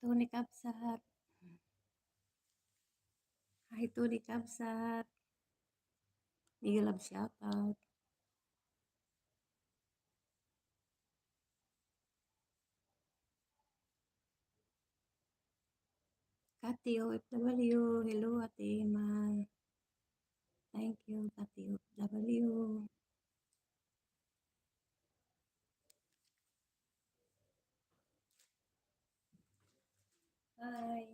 Tony Kabsat. Hai Tony Kabsat. Bigyan love shoutout. Kati OFW. Hello Ate Iman. Thank you Kati OFW. Hi.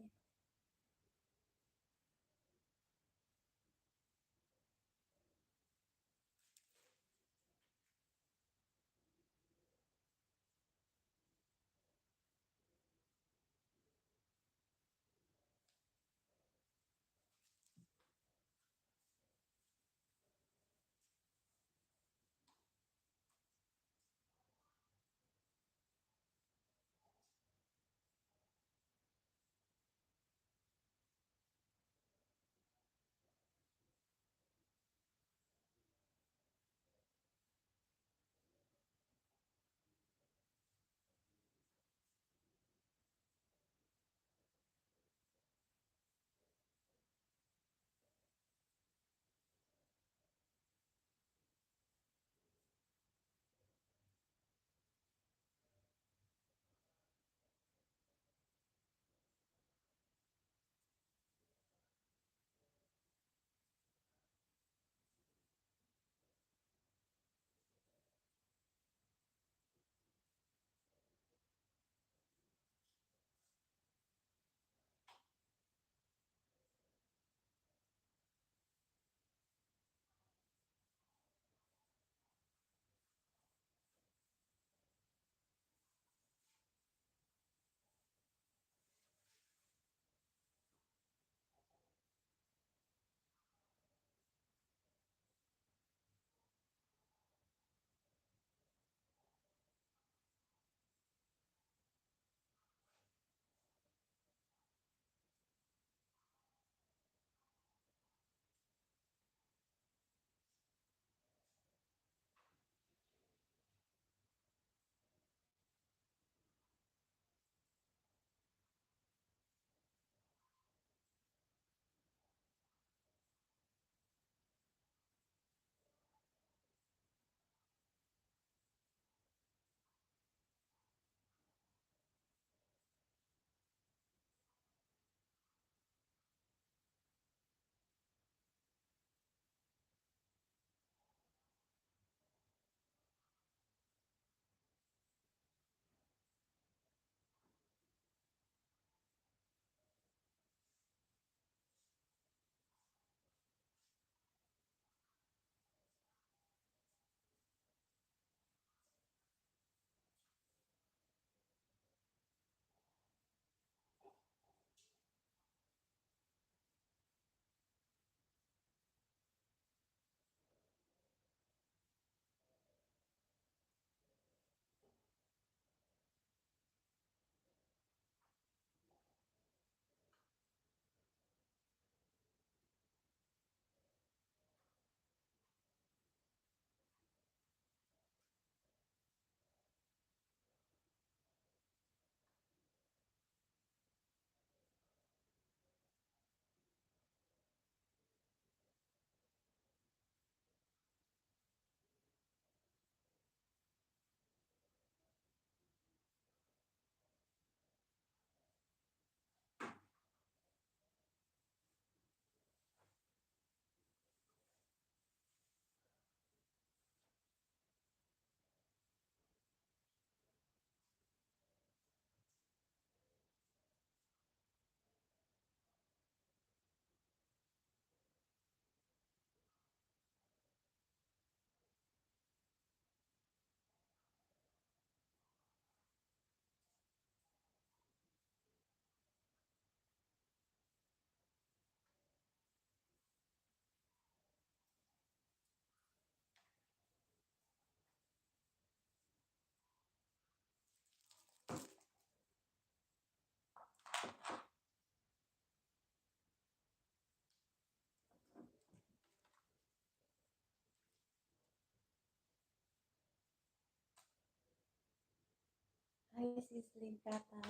Hai Sislin Kata.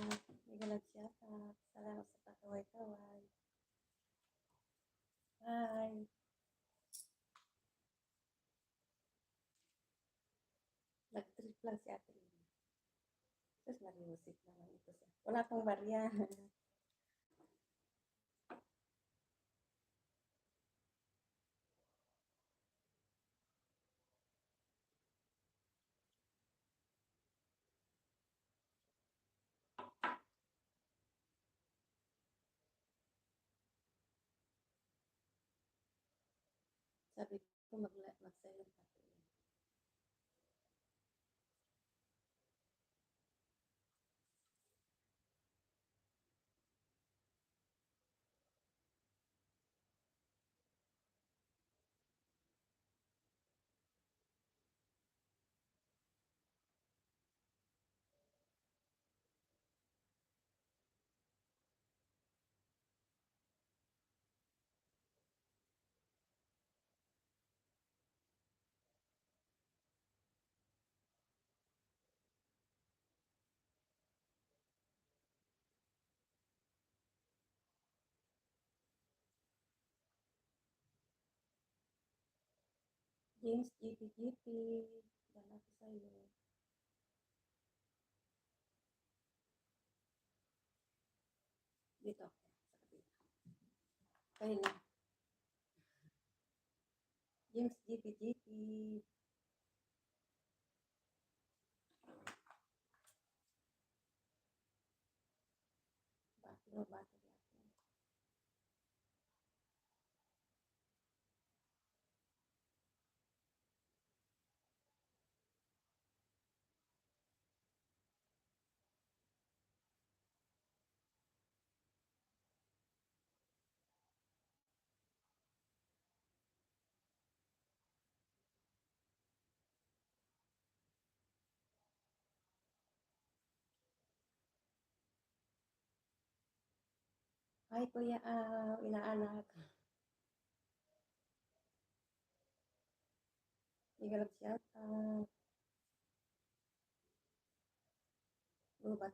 Bigyan love shoutout. lang si Ate Lina. Sus, mariusip naman ito siya. Wala pong barya. Sabi ko mag-silent Ate Lina. James GP, yan ako sa'yo. Dito ako, sa kabila. Kayo na. James GP. Battery ako. Hi, Kuya inaanak. Igalap shout out. Lubat.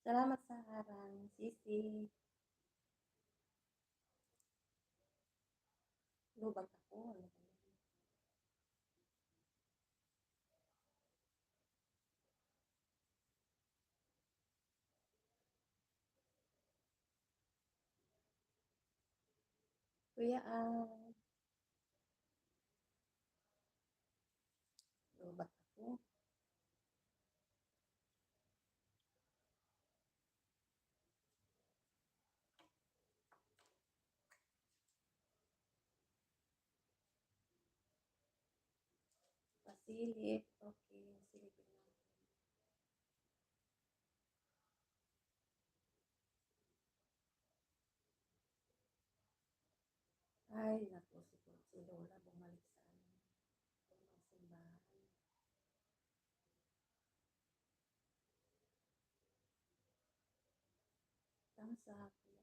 Salamat sa harang, Sisi. Lubag ako. Ano ba yan? Kuya lubag ako. Pasilip. Okay, silipin natin. Ay, naku, si Lola bumalik sa simbahan. Tamsa, Kuya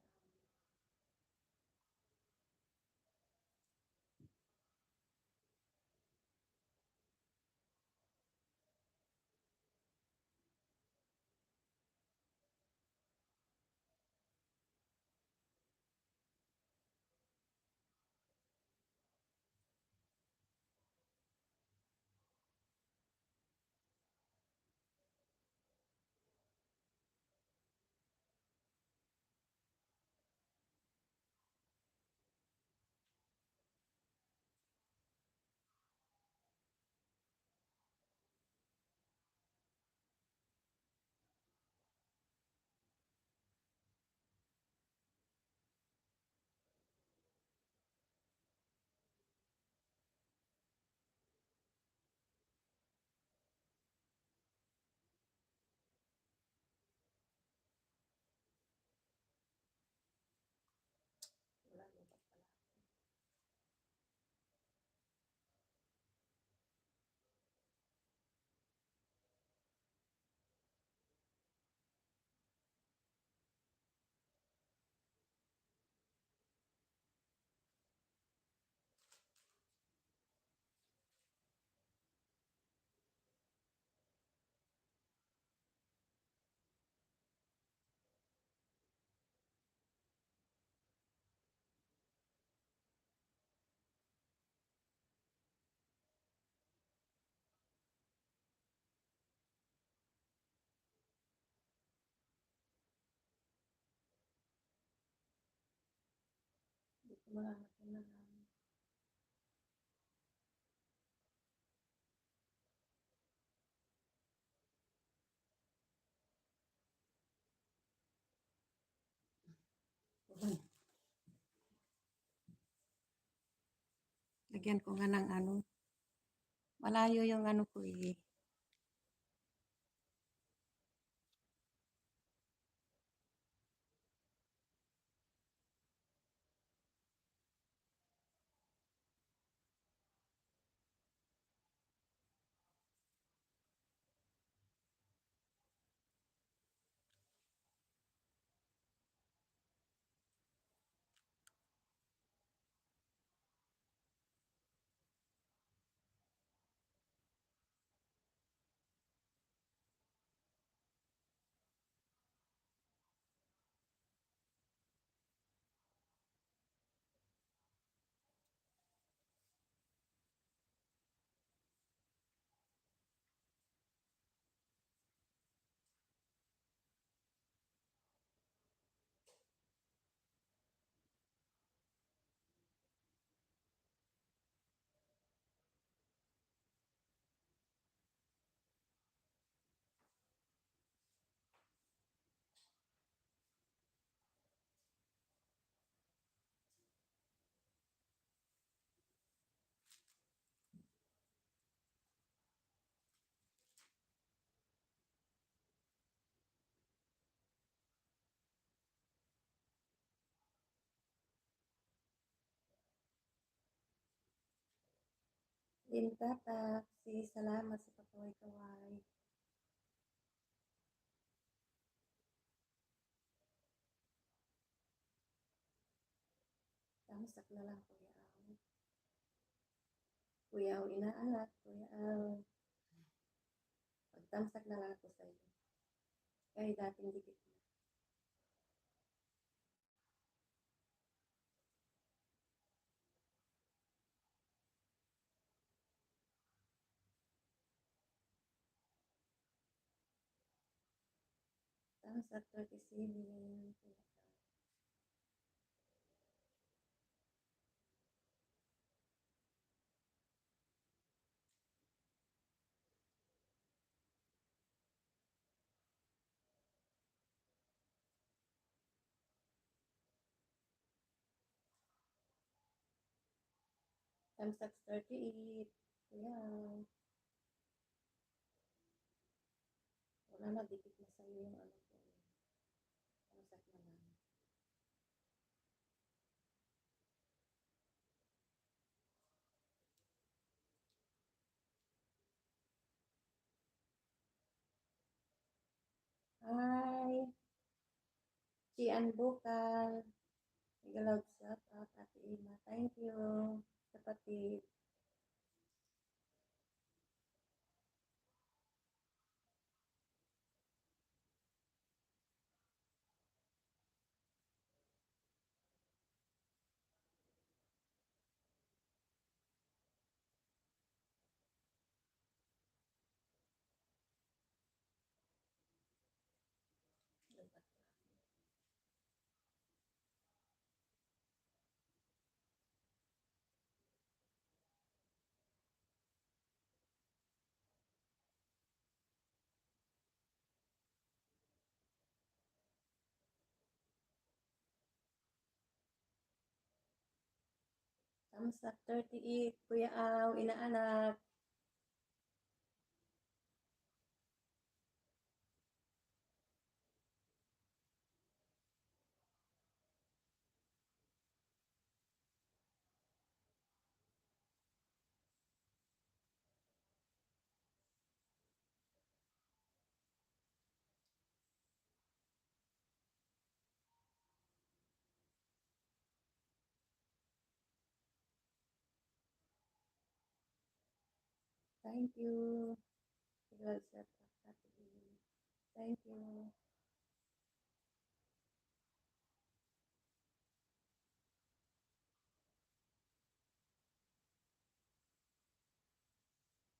mga anak ko na lang. Lagyan ko nga ng ano. Malayo yung ano ko eh. Tatak, salamat sa pakaway-kaway. Tamsak na lang Kuya Aw. Kuya Aw, inaanak, Kuya Aw. Pagtamsak na lang ako sa iyo. Kahit dating dikit na. Tamsak 37. Tamsak 38. Kuya Aw. Wala na, dikit na sa iyo yung ano ko. Tamsak na lang. Hi! Cian Bukal. Galog shout out, Ate Ima. Thank you, kapatid. Tamsak 38. Kuya Aw, inaanak. Thank you. Galog shout out, Ate Ima. Thank you.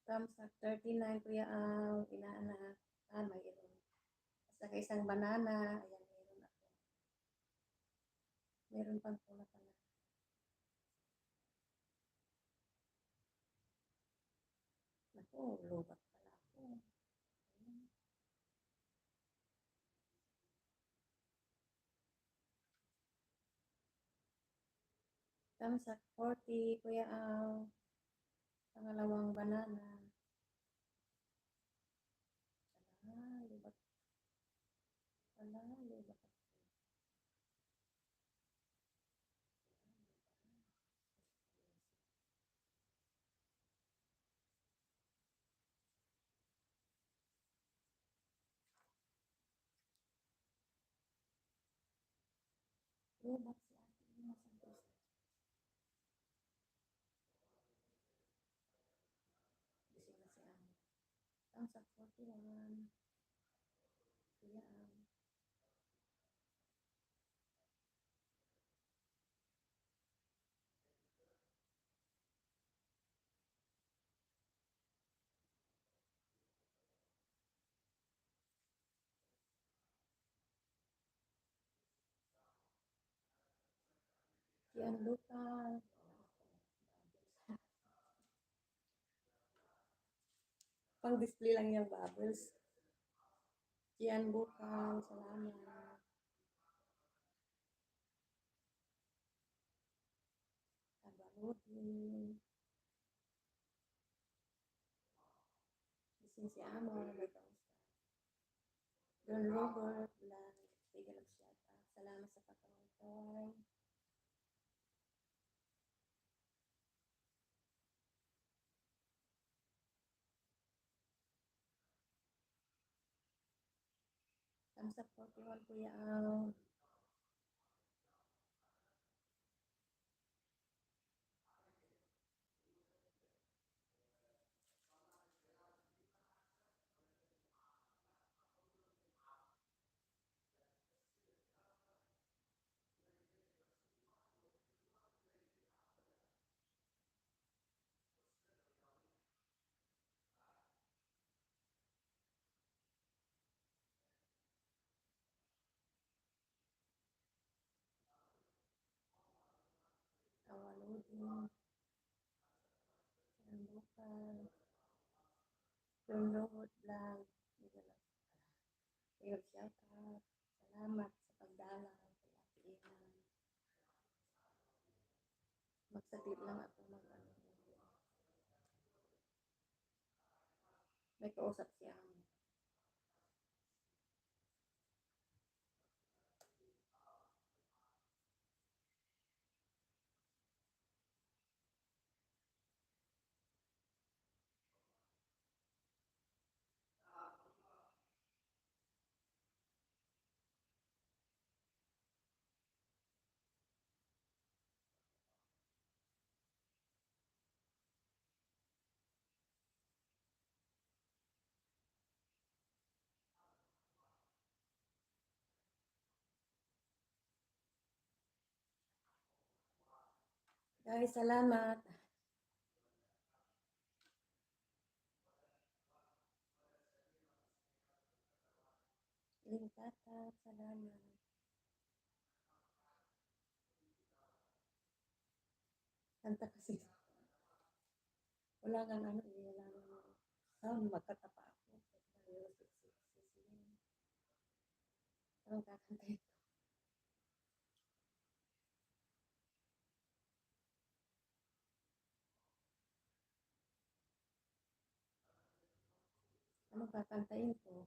Tamsak 39. Kuya Aw, inaanak. Mayroon. Saka isang banana. Ayan, meron ako. Meron pang pula pala. Oh, lubat pala ako. Ayan. Thumbs up 40, Kuya Ang. Pangalawang banana. Lubat pala, lubat ako. Lubat si Ate Ina Santos. Gising na si Ang. Thumbs up 41, Kuya Ang. Gianluca. Pang display lang yung bubbles. Gianluca, salamat. Kabaludin. Gising si Amo, may kamusta. Don Robert, lang. Bigyan ng shout out. Salamat sa pagkakaway. Thumbs up 41, Kuya Ang. Kawaludin. Gianluca. Don Robert, lang. Bigyan ng shout out. Salamat sa pagdalaw kay Ate Ina. Magsaglit lang ako mag-ano. May kausap siya. Guys, salamat. Lingkatap, salamat. Kanta kasi. Wala kang ano, wala kang sound, magkatapa ako. Anong kakantay ko? Anong kakantayin ko?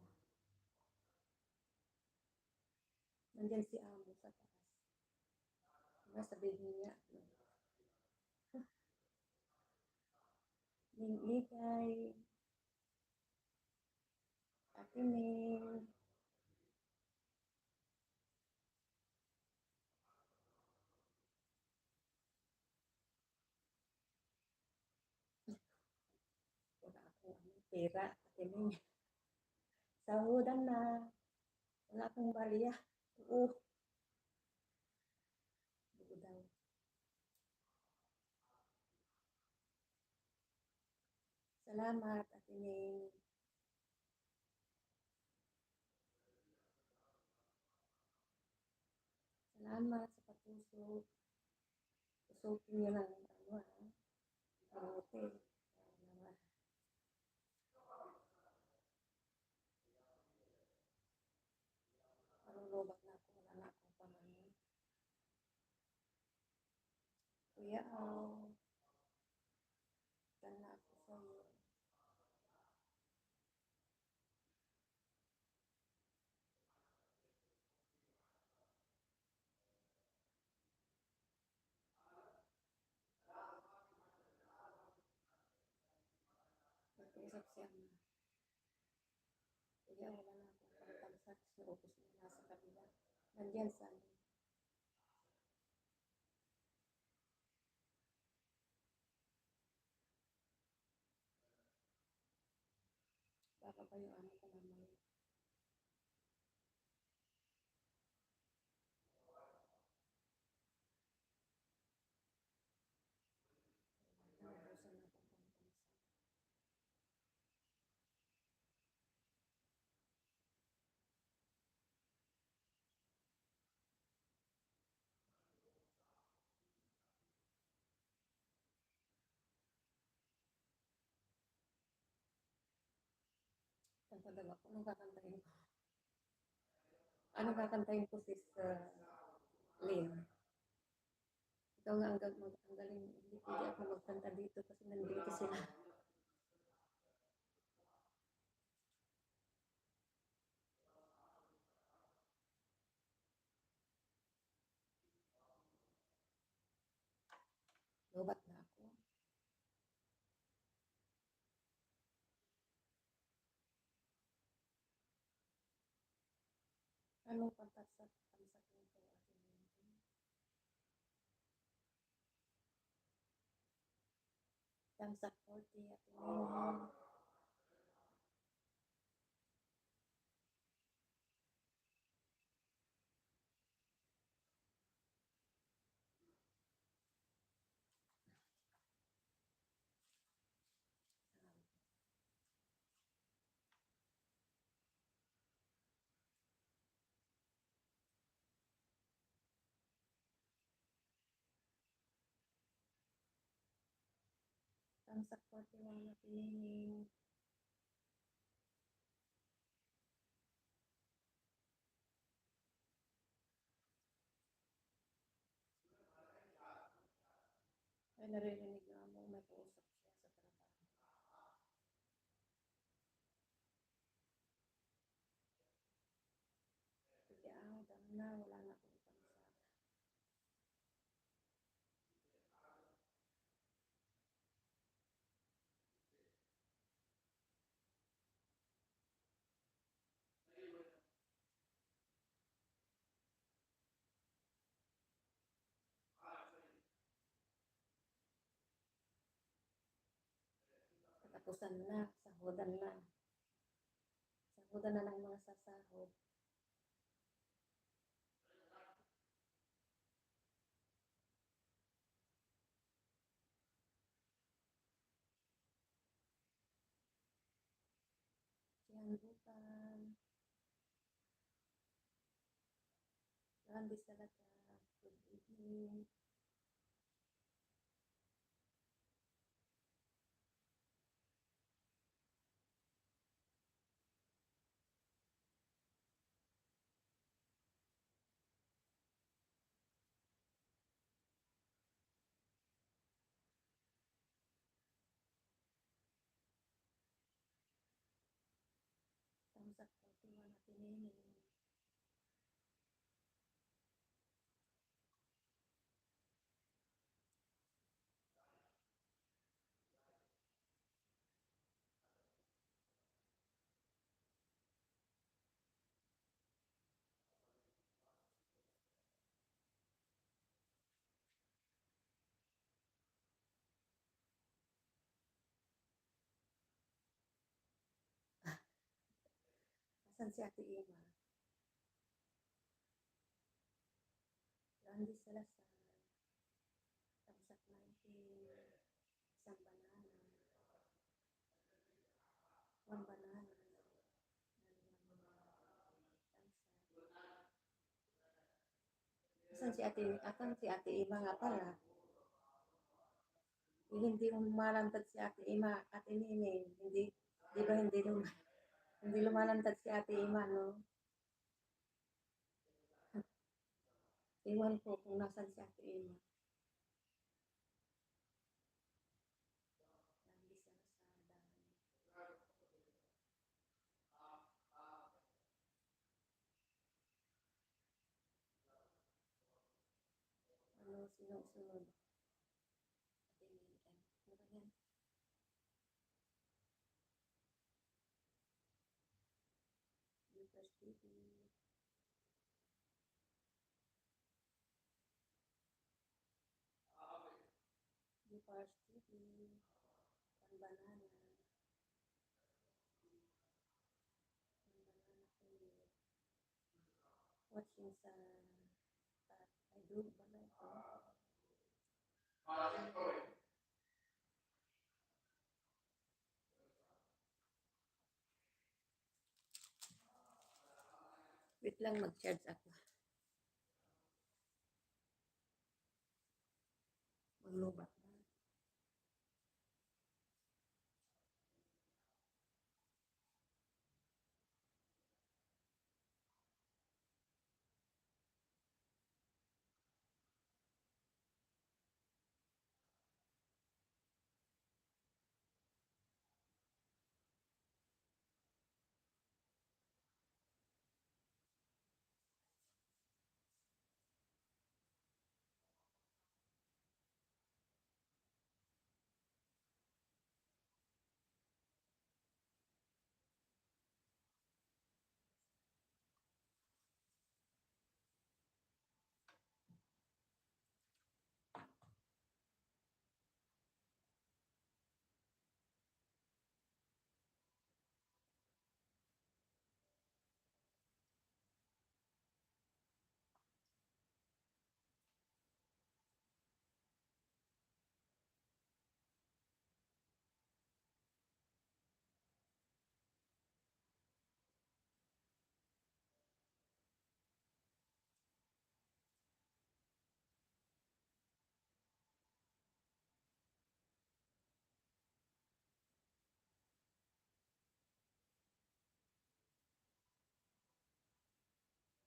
Nandiyan si Amo sa taas. Diba sabihin niya, Ligay, Ate Mel, wala akong ano, pera, Ate Mel. Sahudan na, wala akong bariya. Oo, buo daw. Salamat, Ate Mel. Salamat sa pagtusok. Tusukin niyo lang ano ha. Kamote. Kuya Aw, tanda ako sa'yo. Nag-usap siya na, kuya, wala na akong pangtamsak, naubos na nasa kabila. Nandyan sa ano, bababayuan ko mamaya. Naubusan na akong pangtamsak. Kanta daw ako, anong kakantahin ko? Anong kakantahin ko, sis Lynn? Ikaw nga ang galing, hindi pwede ako magkanta dito kasi nandito sila. Lobat na ako. Anong pantamsak nito, Ate Lynn? Tamsak 40, Ate Lynn. Tamsak 41, Ate Lynn. Ay, naririnig nga mo, may kausap siya sa trabaho. Sige, dami na, wala na akong tamsak. Katapusan na, sahudan na. Sahudan na ng mga sasahod. Siyandukan. Grande talaga. Good evening. Tamsak 41, Ate Nene. Asan si Ate Ima? Grande Salazar. Tamsak 19. Isang banana. One banana. Asan si Ate, asan si Ate Ima nga pala? Hindi lumalantad si Ate Ima, Ate Nene. Hindi, di ba hindi lumalantad si Ate Ima, no? Iwan ko kung nasan si Ate Ima. sinusunod. Ate Lynn, ano ba yan? Viewers TV. Viewers TV. Banana. Banana TV. Watching sa ay group ba na ito? Wait lang, mag-charge ako. Maglubat ba?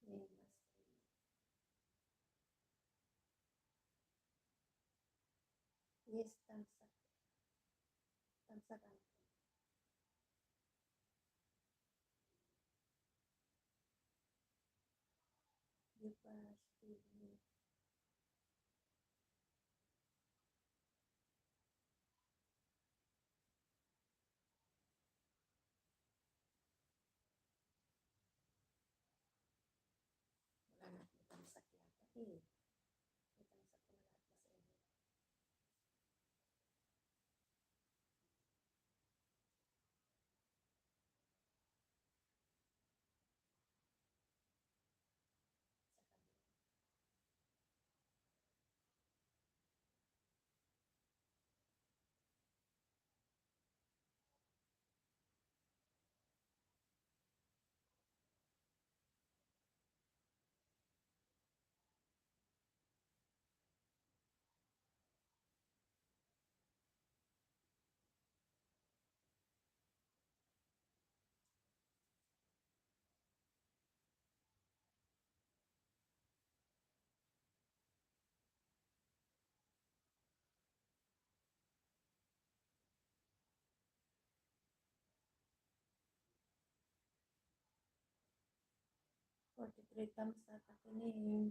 Name master. Yes, tamsak. Tamsak ang Viewers TV. Wala na akong tamsak yata. May tamsak ko na lahat na sa inyo. Sa kabila. 43 tamsak Ate Ning.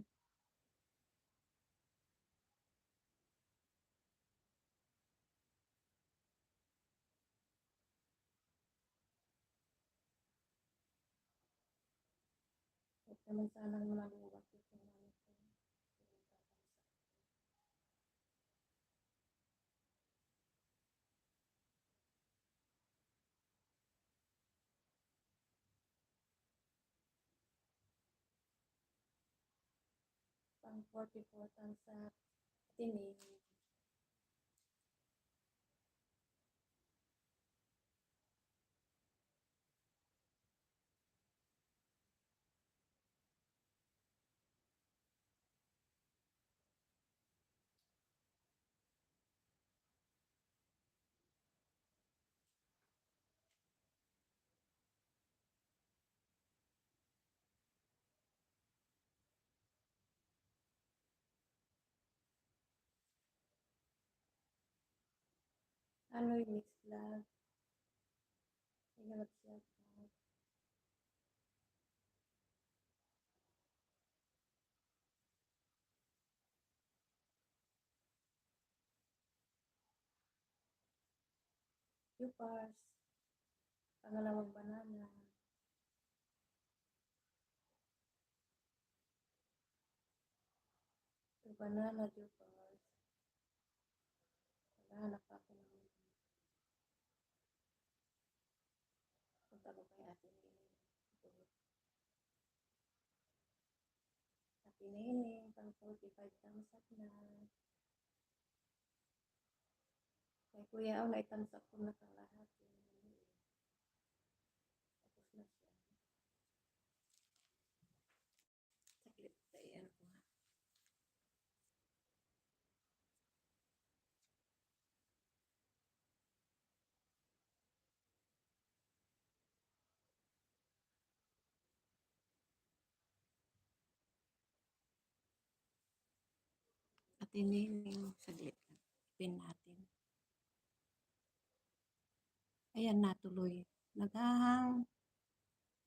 Huwag naman sanang maluwag itong ano ko. Pinagtatamsak. Pang 44 tamsak Ate Ning. Ano yung mix vlog? Sige, mag-shout out. Yupars, pangalawang banana, banana Yupars. Naghahanap pa ako ng punta ko kay Ate Nining. Ate Nining, pang 45 thumbs up na. Kay Kuya Au, na-thumbs up ko na kang lahat. Tapos na siya. Saglit, ayan ko nga. Ate Nining, saglit lang. Pin natin. Ayan, natuloy. Naghahang.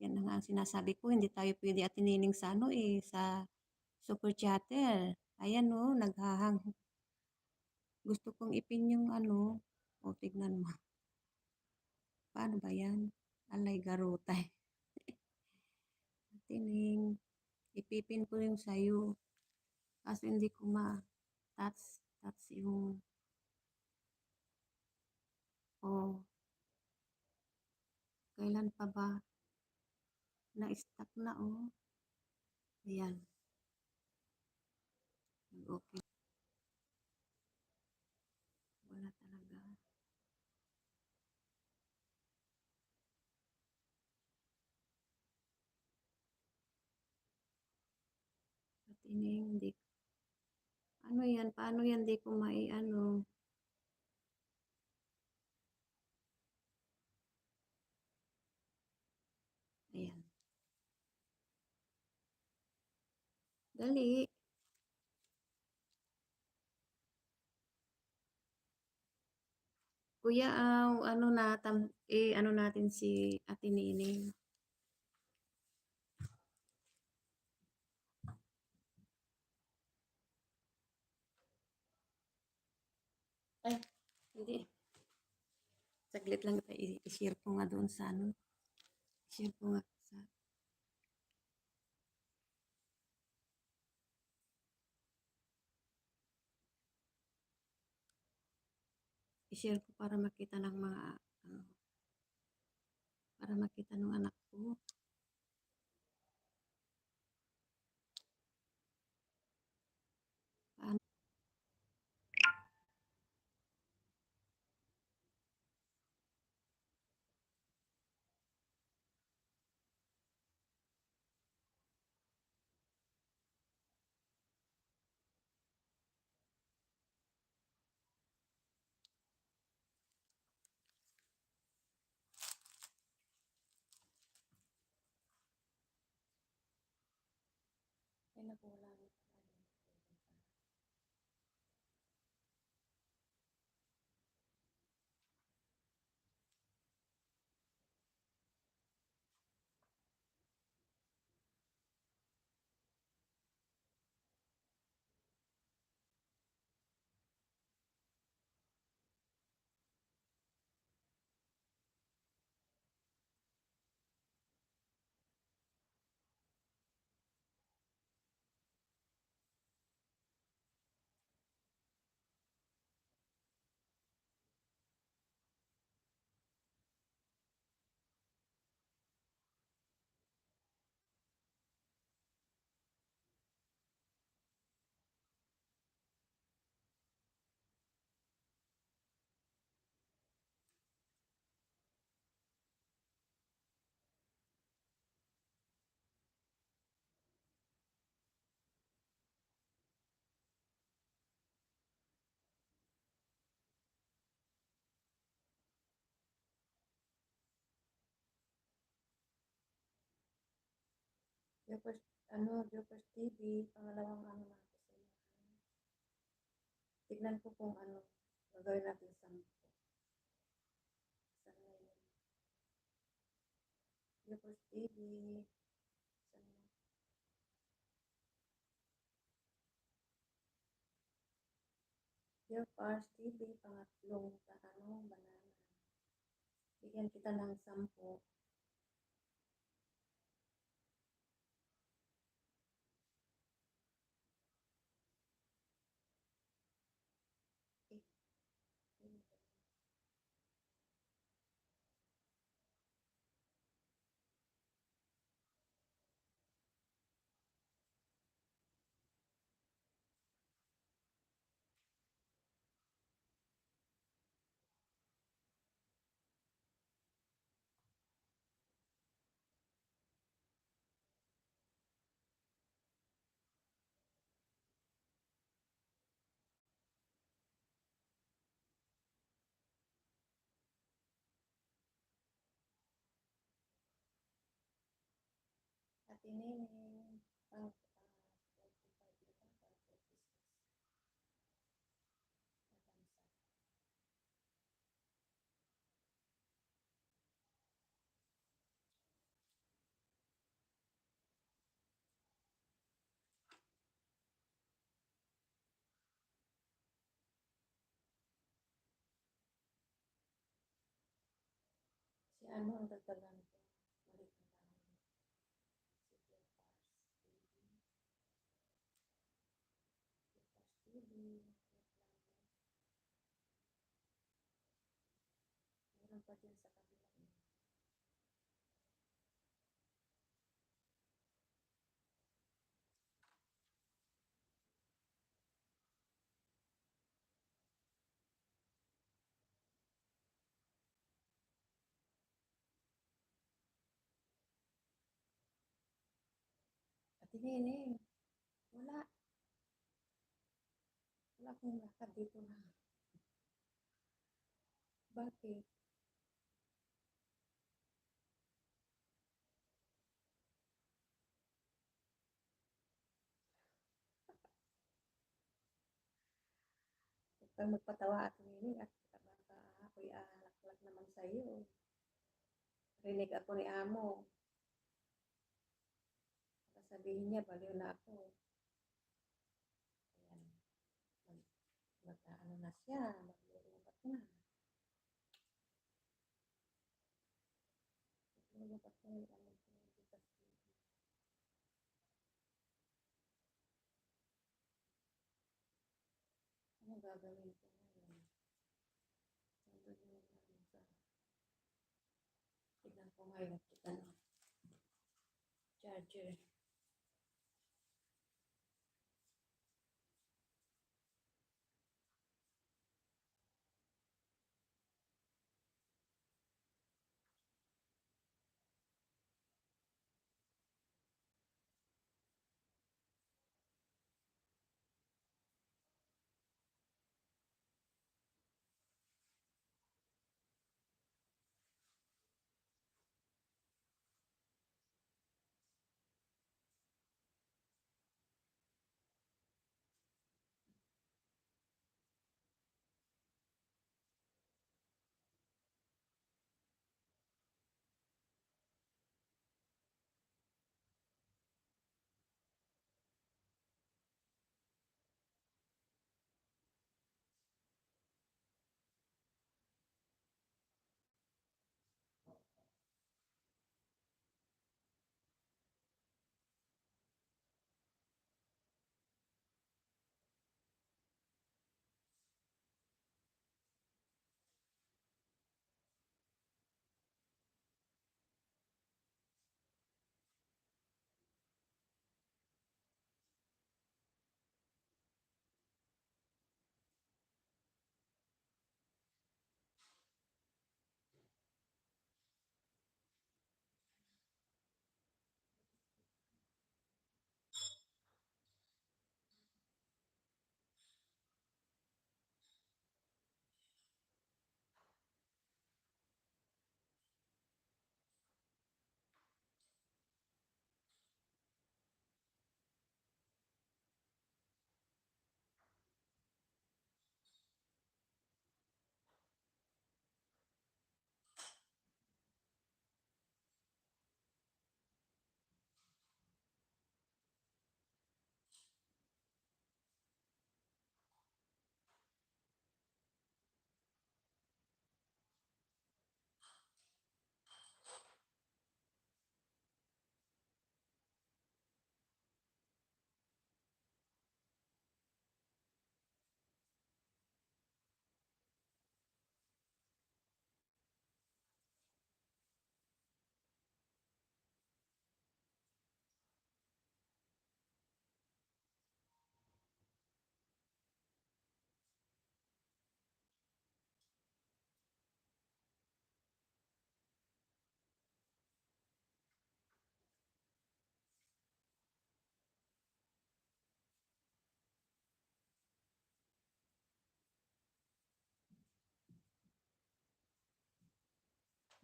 Yan na nga ang sinasabi ko, hindi tayo pwede Ate Nining sa ano sa super chatter. Ayan o, naghahang. Gusto kong ipin yung ano. O, tignan mo. Paano ba yan? Alay garutay. Ate Ning, ipipin ko yung sayo. Kasi hindi ko touch yung, kailan pa ba? Na-stuck na Ayan. Okay. Wala talaga. Ate Ning, hindi. Ano yan? Paano yan? Hindi ko ano. Ayan. Dali. Kuya, ano ano natin si Ate Nining. Ay, hindi. Saglit lang ito. I-share ko nga doon sa ano. I-share ko nga sa i-share ko para makita ng mga ano, para makita ng anak ko. Paano? Ay, nakulang. Jopers, Jopers TV, pangalawang ano natin sa inyo. Tignan ko kung ano, gagawin natin sa Jopers TV, Jopers TV, pangatlong banana. Bigyan kita ng 10. Eh, eh, Ate Neneng, pang 45 na ba? 46. Natamsa. Si ano ang dagdagan ko? Malit na lang. Si Pars TV. Meron pa din sa kabila. Ate Neneng, wala. Wala akong lakad dito na. Bakit? Huwag kang magpatawa Ate Neneng at baka ako'y aalaklak naman sa'yo. Rinig ako ni Amo. Baka sabihin niya, baliw na ako. Ayan, ano na siya, maglulubat na. Maglulubat na yung ano ko, bukas TV. Ano gagawin ko ngayon? Nandun yung ano sa, tignan ko ngayon, ano, charger.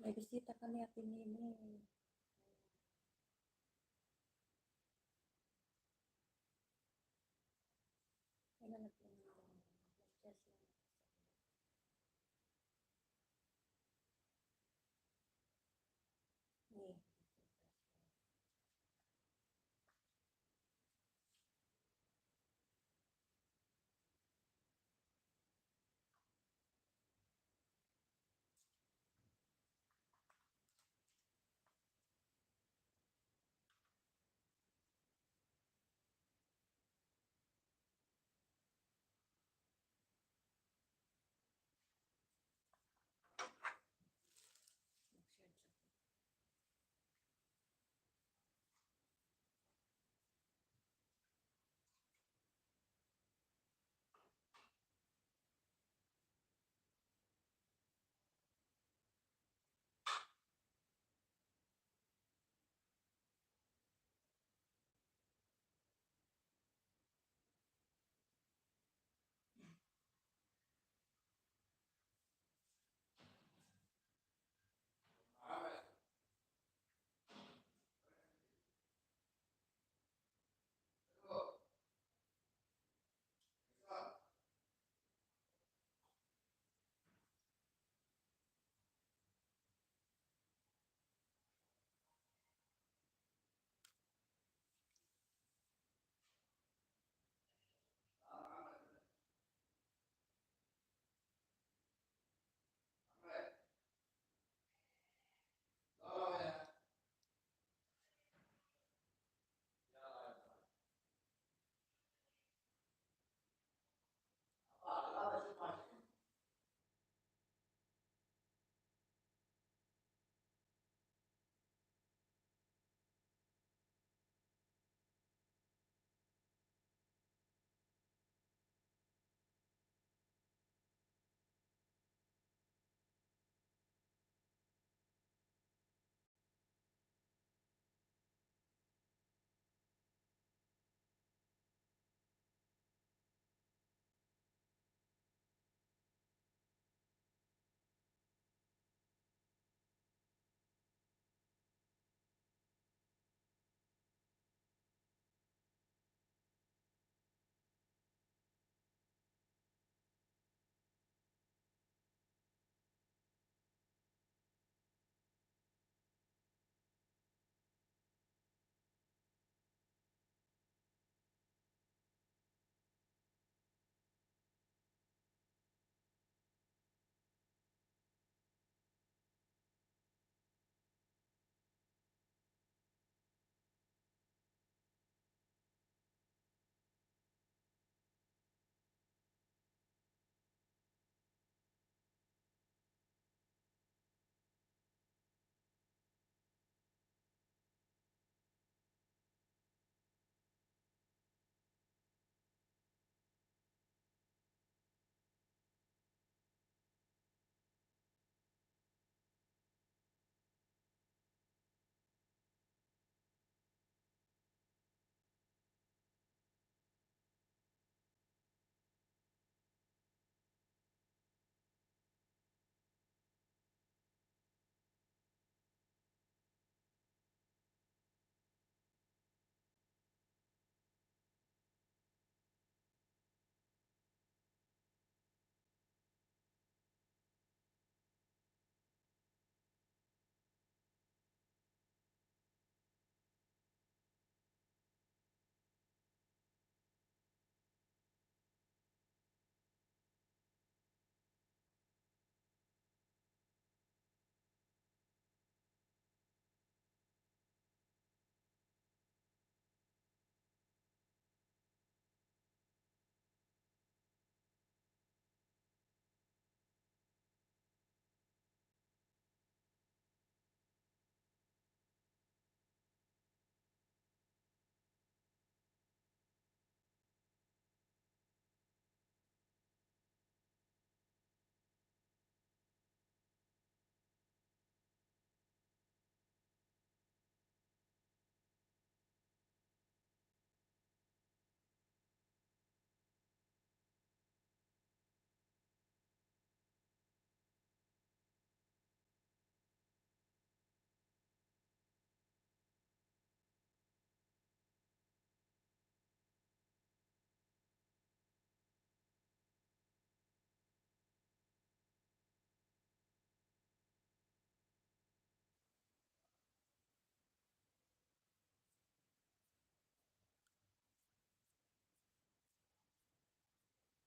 May bisita kami Ate Nini. Kailan nag-chess lang. Ni.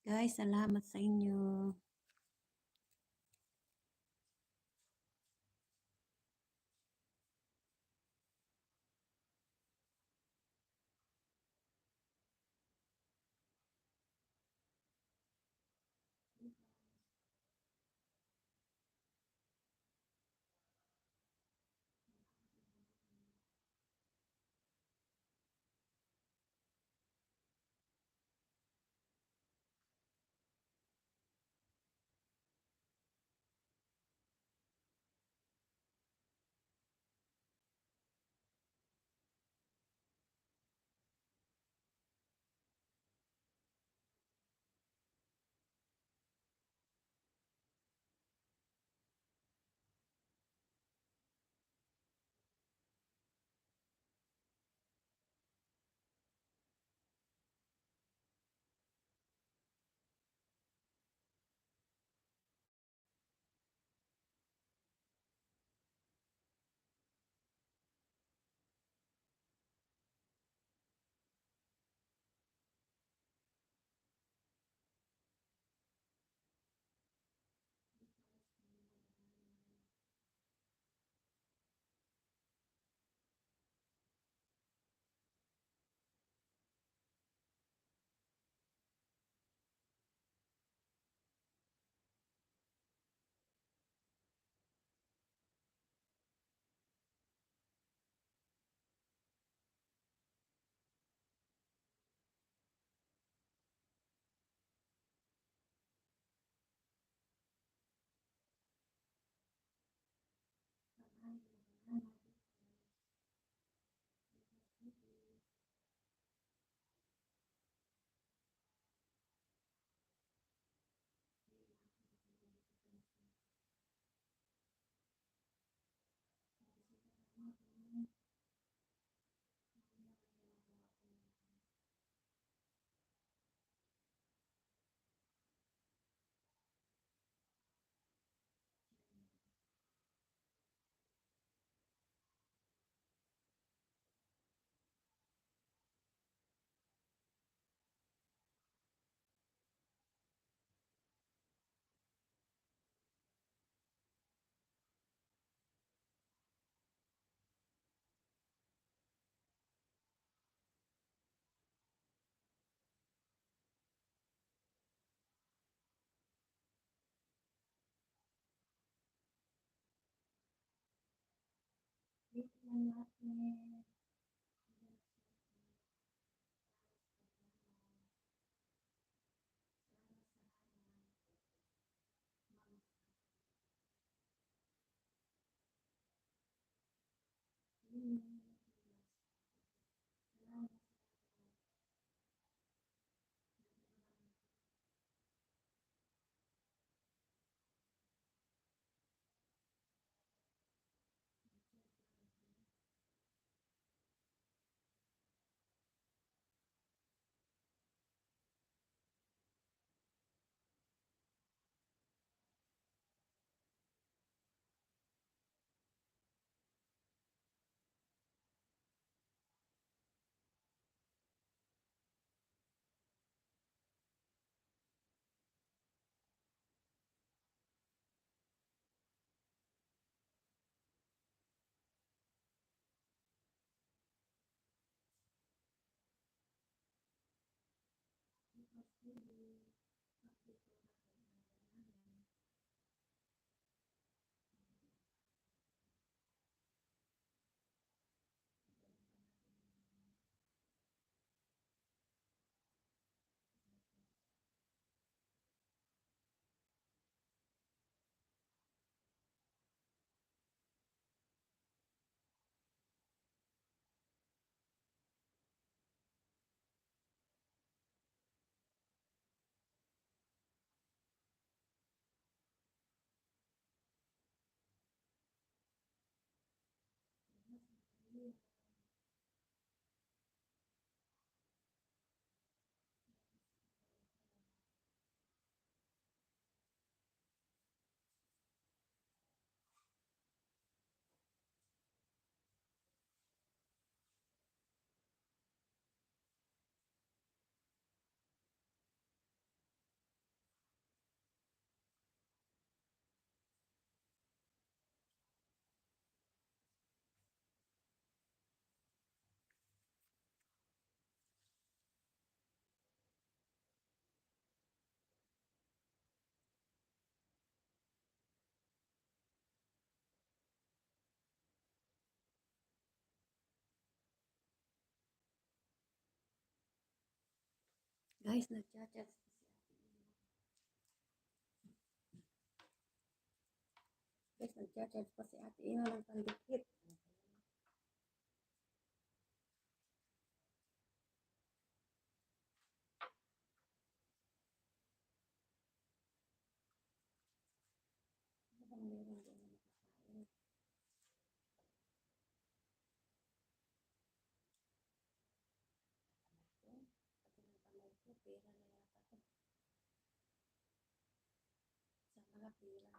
Guys, salamat sa inyo. Guys, nagchat-chat si Guys, nagchat-chat pa si Ate Ina ng pandikit. Ano bang meron doon na makakain? Pati ng kamay ko, pera na yata to. Sana nga pera.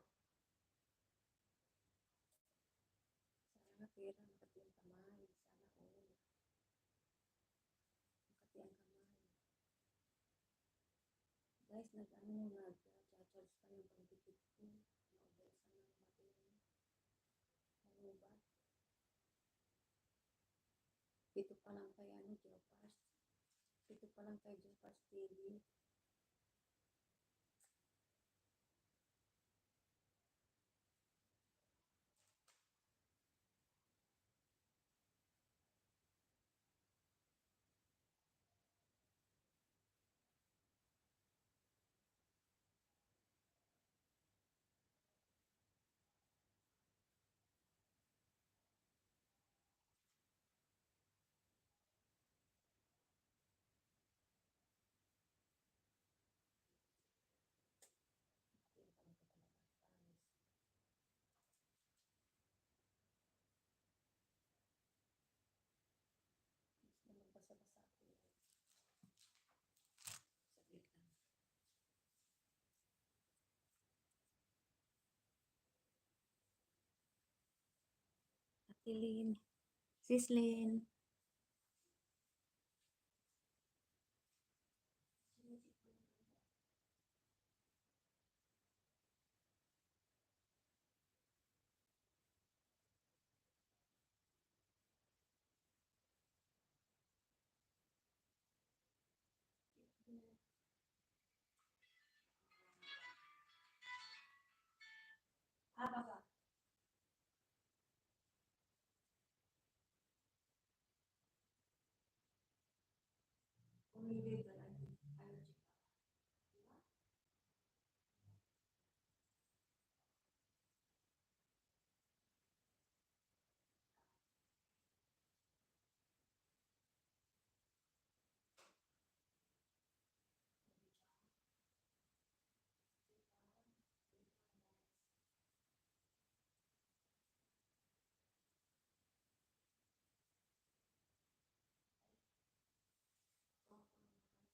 Sana nga pera, makati ang kamay. Sana all. Makati ang kamay. Guys, nag-charge pa yung pagdikit ko. Naubusan ng battery. Ano ba? Pito pa lang kay ano, Geopass. Pito pa lang kay Geopass TV. Yung pala ko talaga, promise. Gusto na magbasa-basa ako. Saglit lang. Ate Lynn. Sis Lynn. Baba. Umili ka lang. Allergic ka.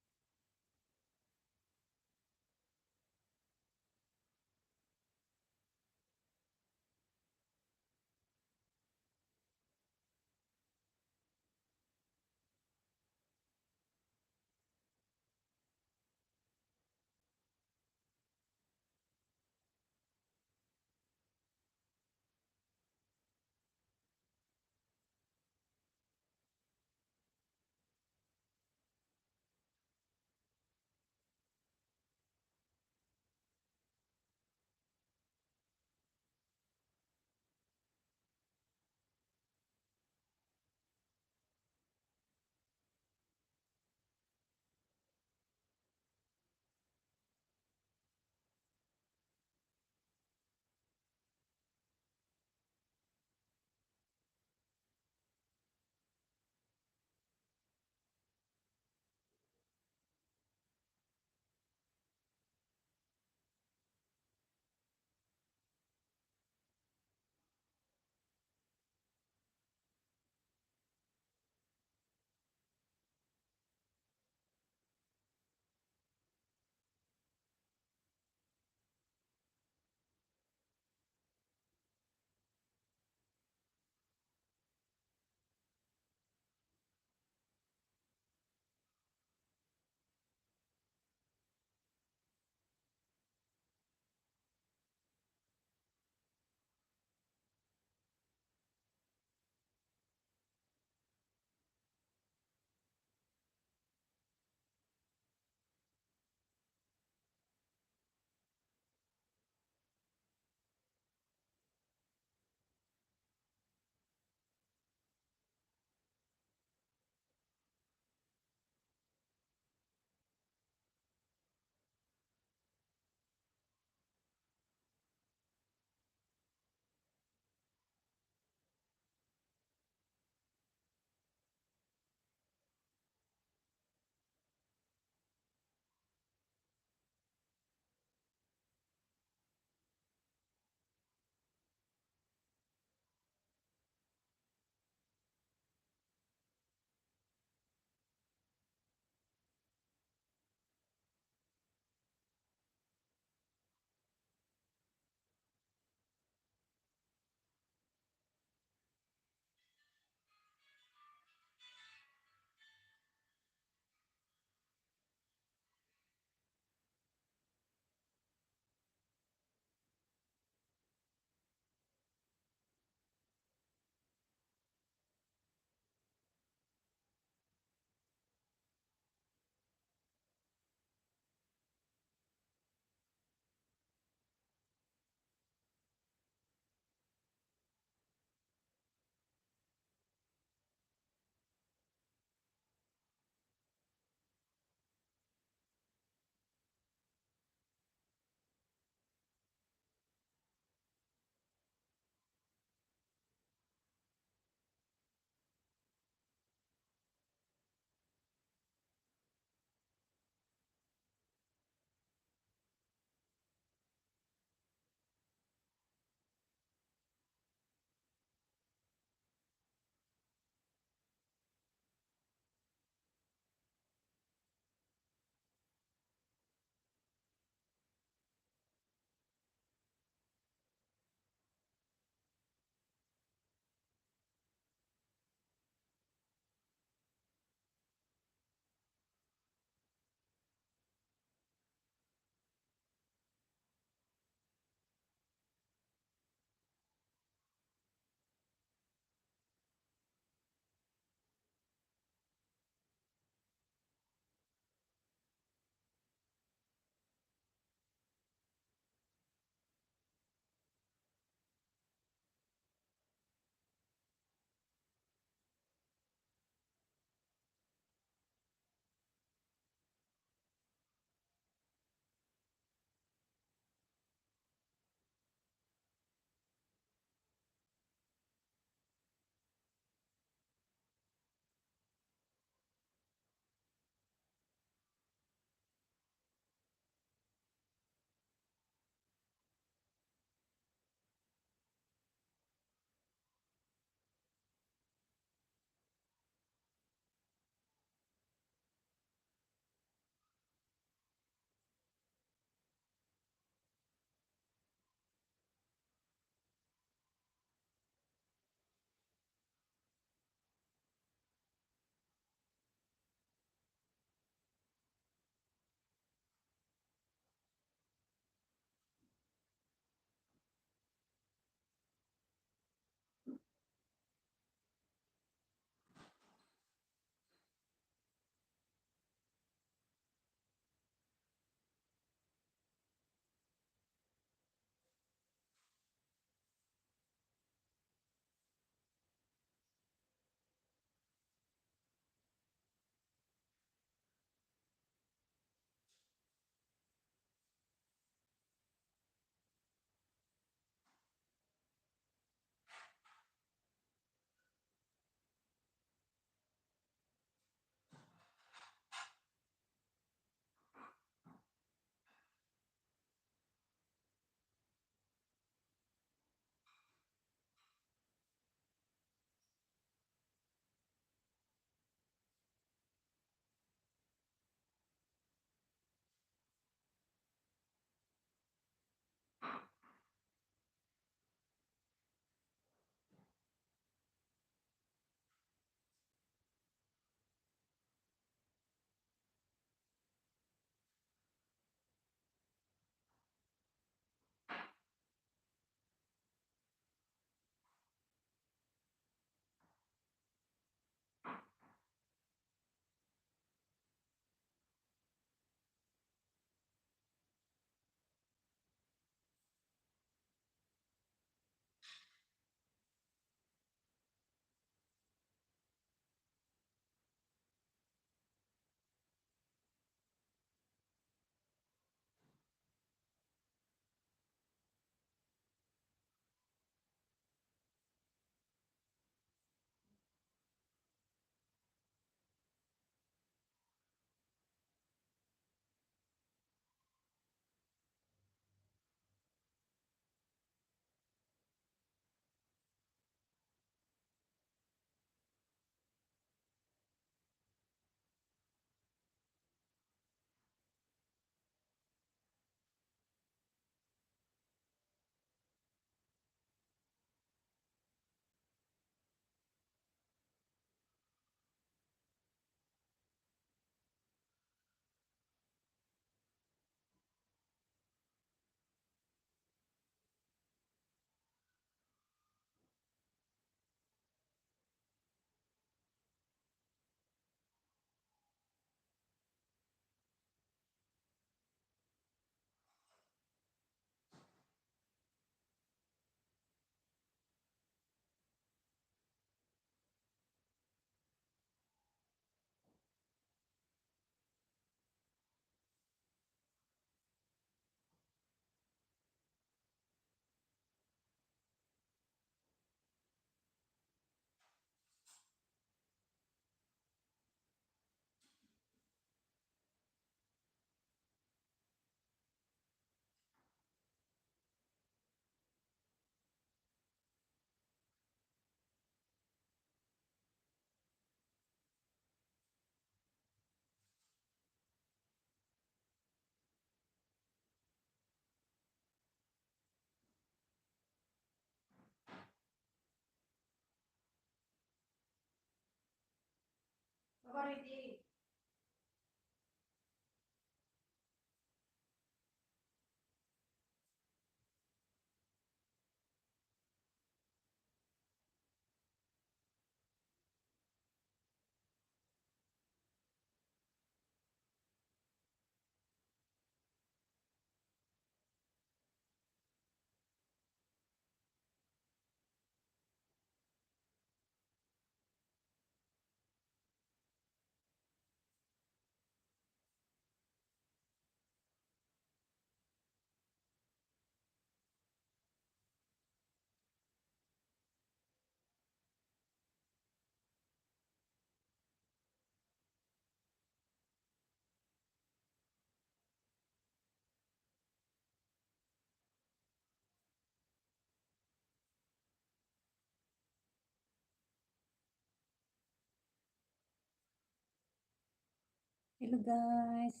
Hello guys,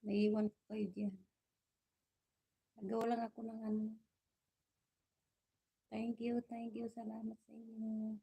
naiiwan ko kayo diyan. Nagawa lang ako ng ano. Thank you, salamat sa inyo.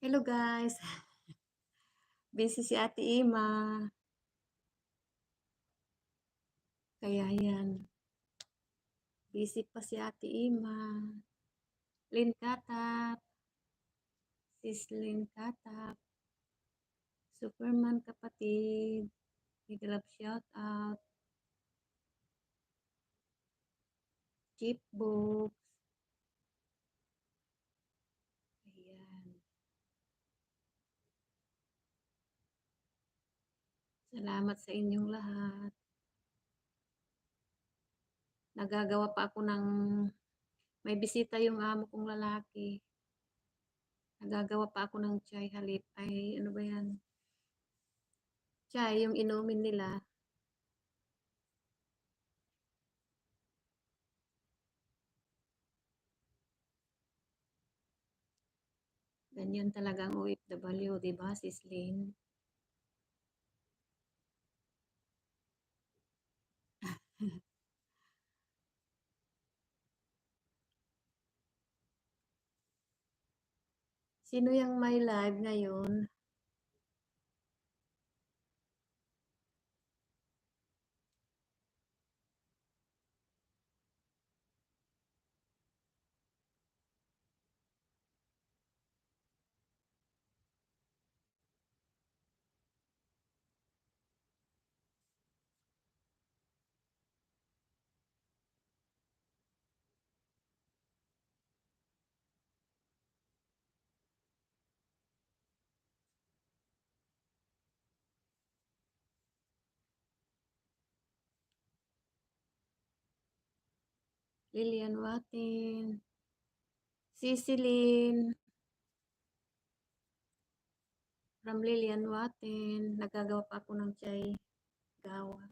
Hello guys, busy si Ate Ima. Kaya yan, busy pa si Ate Ima. Lynn Katap, sis Lynn Katap, Superman kapatid, big love shout out, Chip Books. Ayan. Salamat sa inyong lahat. Nagagawa pa ako ng, may bisita yung amo kong lalaki. Nagagawa pa ako ng chai halip. Ay, ano ba yan? Chai, yung inumin nila. Ganyan talagang OFW, di ba, sis Lynn? Sino yung may live ngayon? Lilian Watin, Cecilyn, from Lilian Watin, nagagawa pa ako ng chai gawa.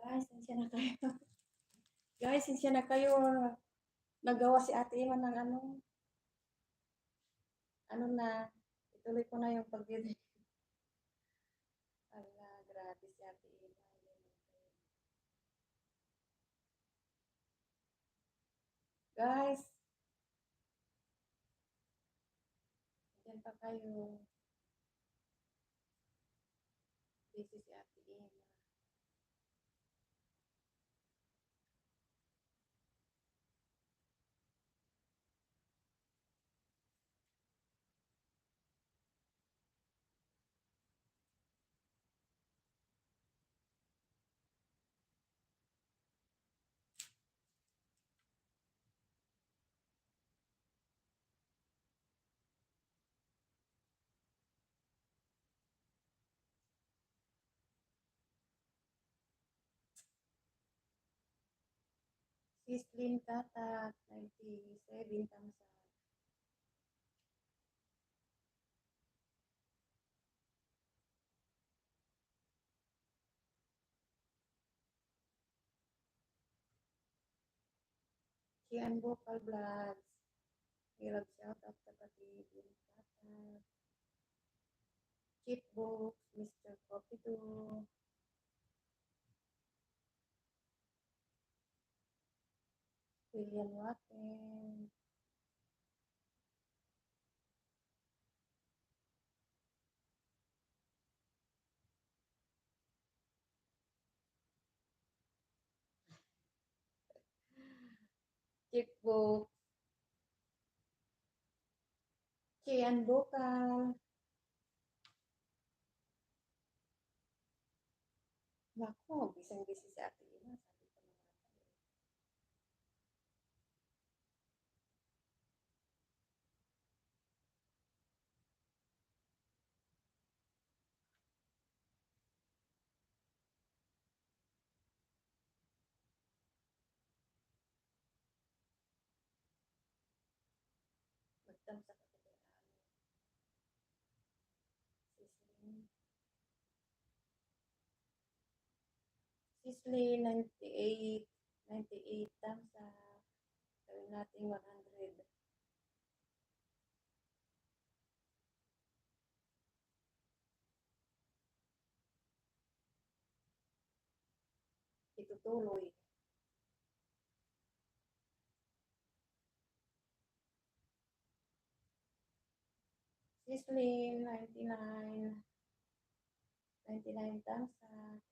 Guys, sinsya na kayo. Guys, sinsya na kayo. Nagawa si Ate Iman ng ano na, ituloy ko na yung pag-video. Ala, grabe si Ate Iman. Guys, dyan pa kayo. Busy si Ate Iman. Sislin Tatat, 97,000. Kian Vocal Vlogs. Hirap shout out kapatid yung Tatat. Chipbooks, Mr. Copido. William Watten. Chipbooks. Kian Vocal. Naku, bisang-busy si Ate Ina. Sabi ko naman. Magtamsak ako kay Sislin. Sislin, 98. 98 tamsak. Gawin natin 100. Itutuloy. Sislin, 99. 99 tamsak.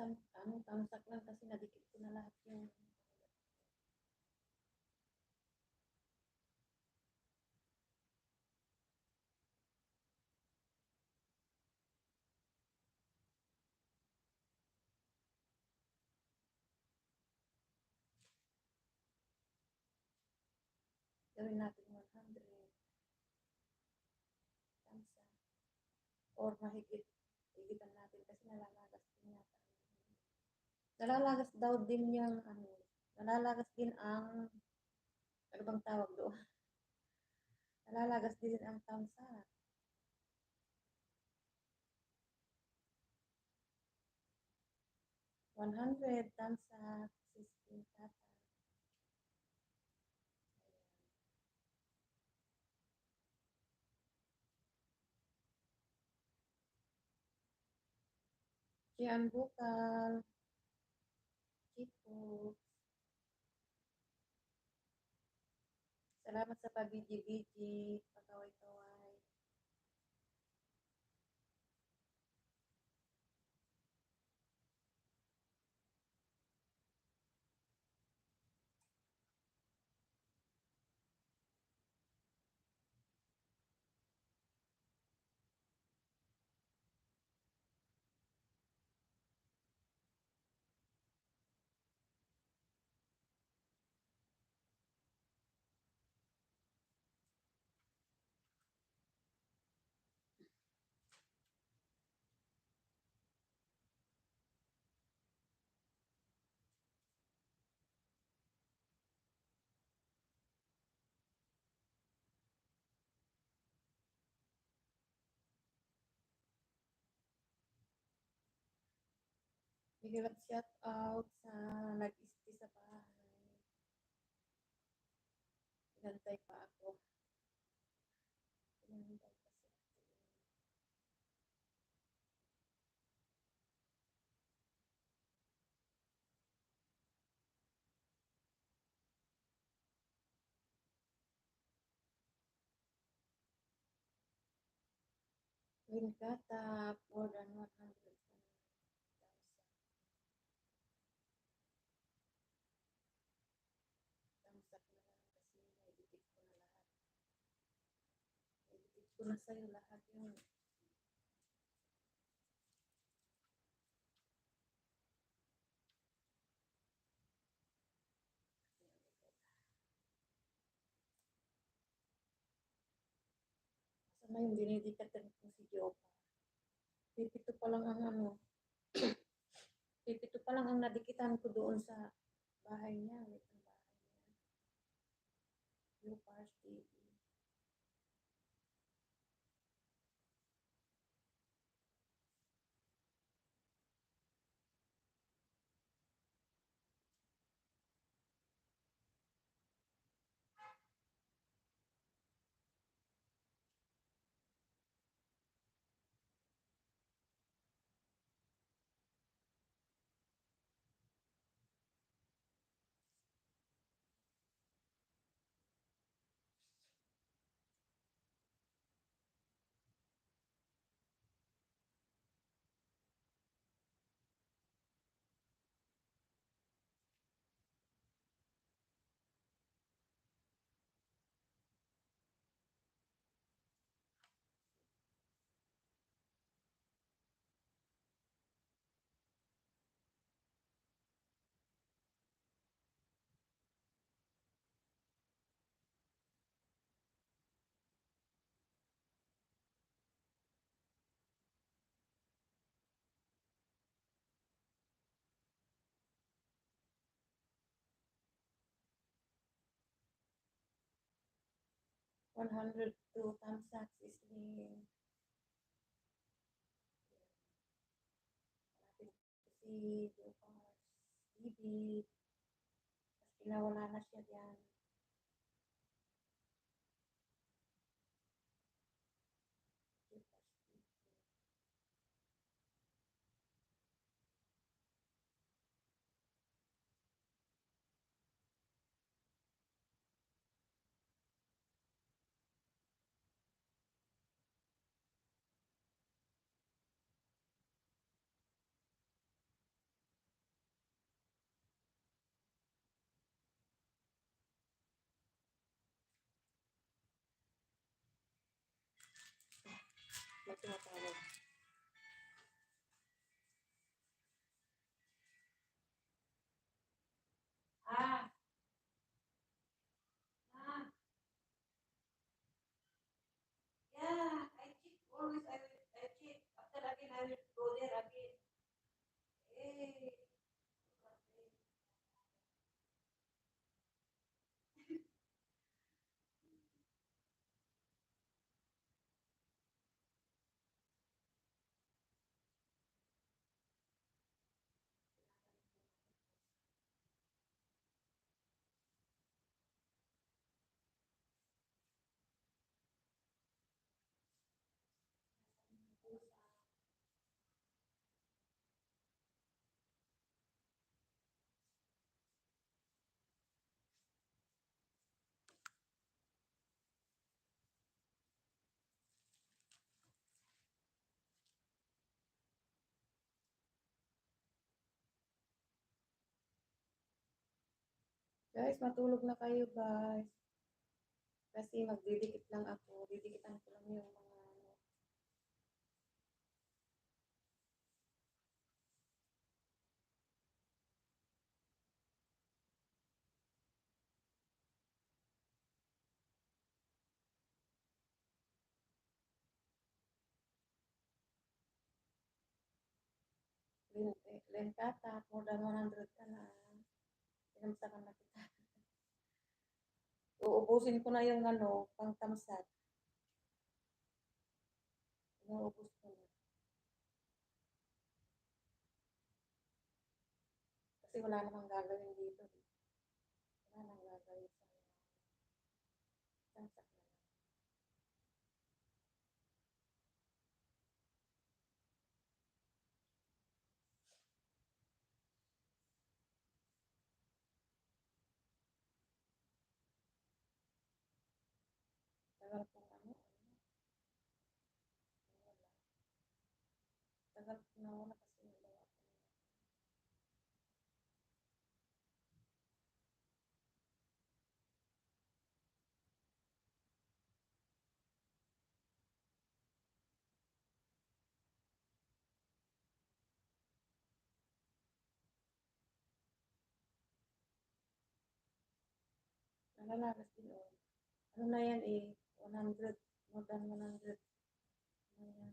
Tamsak lang kasi nadikit ko na lahat yung gawin natin 100 tamsak. Or mahigit, higitan natin kasi nalalagas din yata. Nalalagas daw din yung nalalagas din ang, ano bang tawag doon? Nalalagas din ang tamsak. 100 tamsak, Sislin Tatat. Kian Bukal, Chipo. Salamat sa pabiji-biji, pakaway-kaway. Biglang shout out sa nag-stay sa bahay. Inantay pa ako. Inantay pa si Ate. 'More than 100,000. Thumbs up na lang kasi na-edit ko na lahat. Edit ko na sa'yo lahat yung sana yung dinidikatan ko si Jopa. Pipito pa lang ang ano, pipito pa lang ang nadikitan ko doon sa bahay niya. Wait, ang bahay niya. Blue Pars TV. 102 thumbs up, Sisling. Malapit si Jopars TV. Tapos pinawala na siya diyan. Jopars TV. May tumatawag. Ah, ah, yeah, I check always. I check. After again, I will go there again. Eh, guys, matulog na kayo, guys. Kasi magdidikit lang ako. Didikitan ko lang yung mga ano. Lenkata, more than 100 ka na. Pinamsakan na kita. Uubusin ko na yung ano, pang tamsat. Inuubos ko na. Kasi wala namang gagawin dito. Wala nang gagawin sa sunset na lang. Tagal kong ano, wala. Tagal ko na wala kasi wala ako. Nalalagas din oh. Ano na yan eh, 100, more than 100 na yan.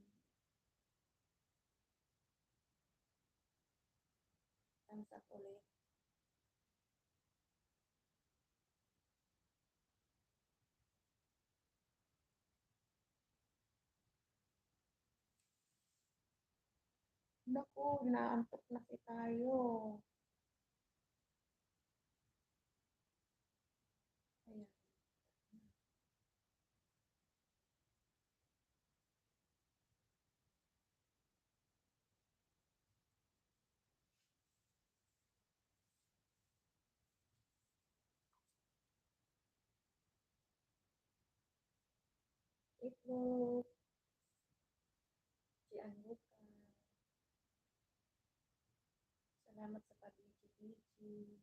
Thumbs up ulit. Naku, inaantok na si tayo. Ayan. Itlog, si Anuka. Salamat sa pabiji-biji.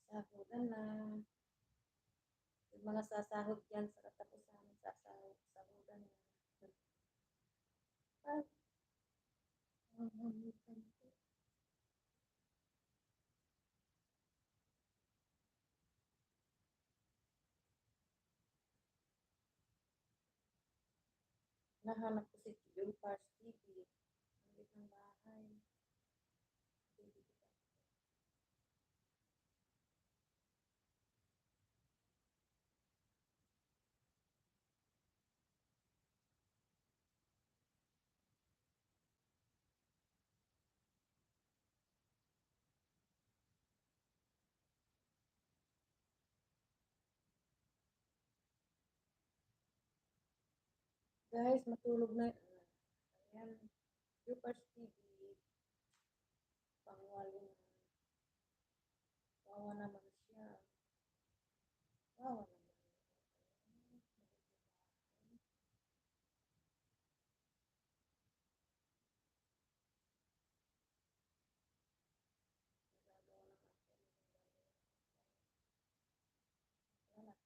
Sahudan na. Yung mga sasahod dyan sa katapusan, sahudan na. Ay, mahamutan ko. Nahanap ko si Jupars TV. Ang lit ng bahay. Baby ko pa. Guys, matulog na. Ayan. Jupars TV. Pangwalo na. Wawa naman siya. Wawa naman. Nagagawa ng ako. Wala natin natin.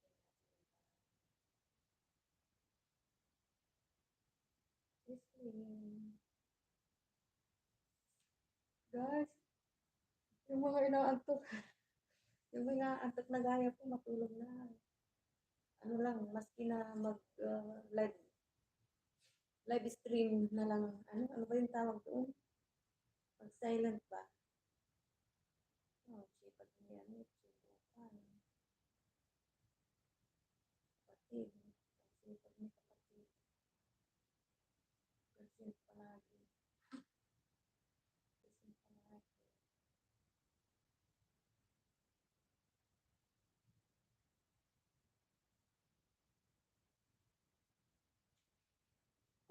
Listening. Guys, yung mga inaantok, yung mga antok na gaya ko, matulog na. Ano lang, maski na live, live stream na lang. Ano ba yung tawag doon? Pag silent ba? Oh, sipag niya, sinubukan. Kapatid, ang sipag ni kapatid. Kasi palagi. Kasi palagi.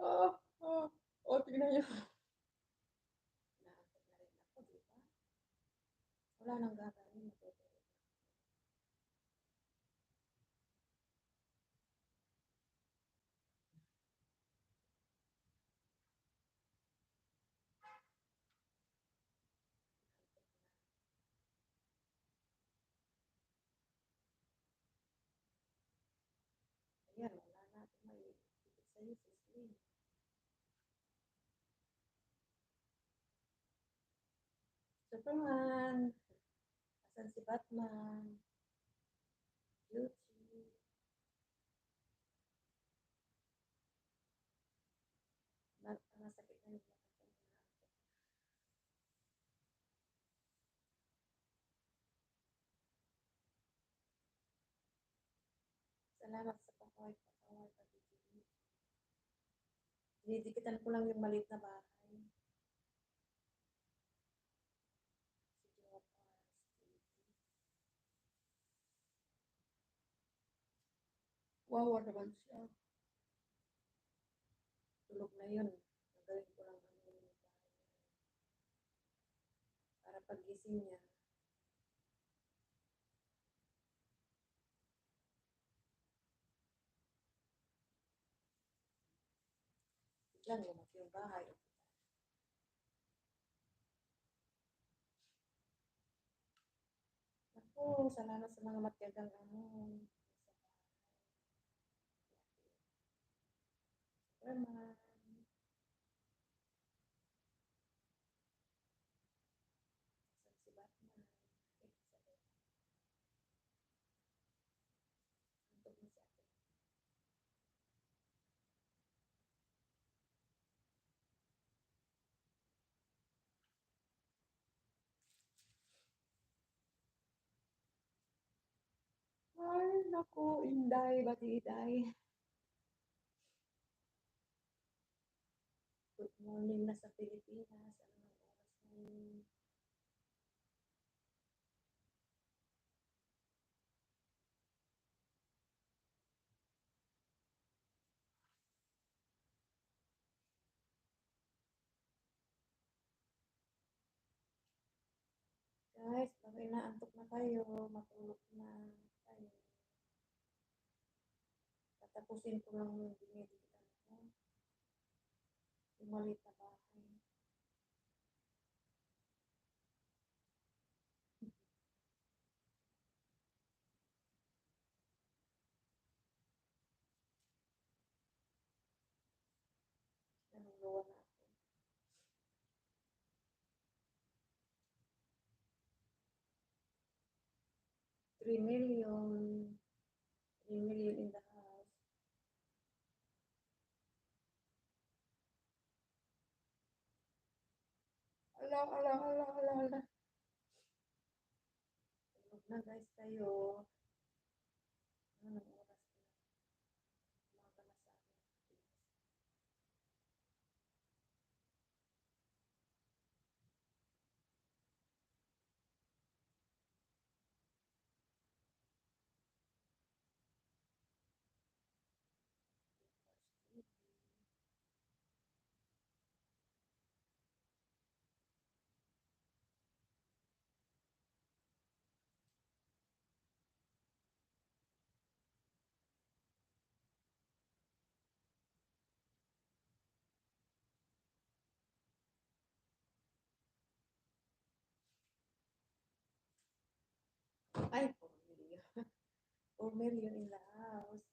Oh, oh, oh, tingnan niyo. Naantok na rin ako, di ba? Wala nang gagawin. sa'yo, Sis Lynn. Superman. Asan si Batman? Gucci. Masakit na yung mata ko. Salamat sa pakaway-pakaway, pag-ibig. Dinidikitan ko lang yung maliit na bahay. Si Jopar, wawa naman siya. Tulog na yun. Nagaling ko lang ano yung bahay. Para pagising niya, biglang lumaki yung bahay. Ako, salamat sa mga matyagang ano. Superman. Asan si Batman? Antok na si ate. Ay, naku, Inday, Batiday. Good morning na sa Pilipinas. Ano ang oras ngayon? Guys, pag inaantok na kayo, matulog na tayo. Tatapusin ko lang yung dinedikitan ko. Yung maliit na bahay. Nanuluwa na ako. 3 million. 3 million in the house. Ala, ala, ala, ala, ala. Tulog na guys tayo. Anong oras na? Umaga na sa akin. Ay, 4 million. 4 million in the house.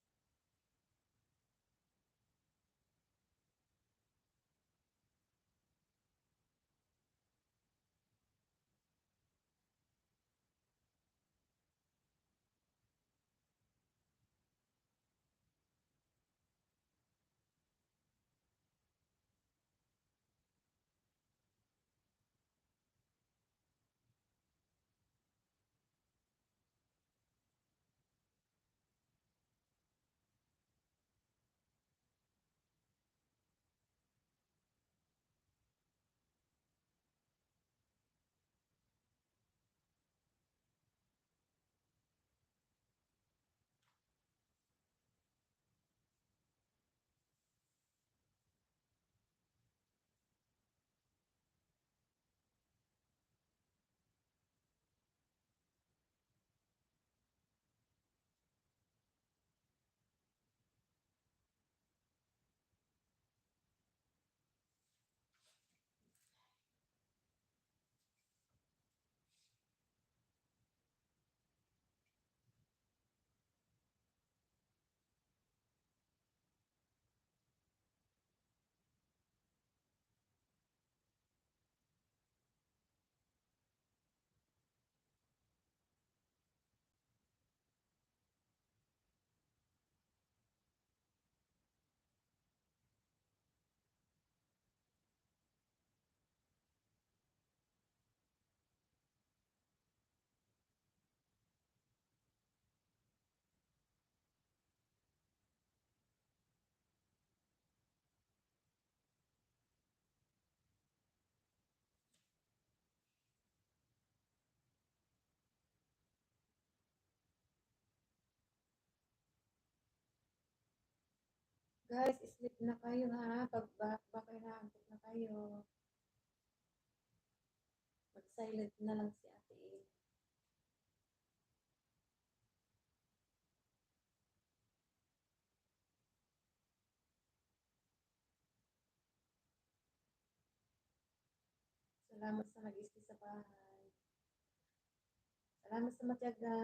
Guys, sleep na kayo ha. Pag baka inaantok na kayo. Mag-silent na lang si Ate E. Salamat sa nag-stay sa bahay. Salamat sa matyaga.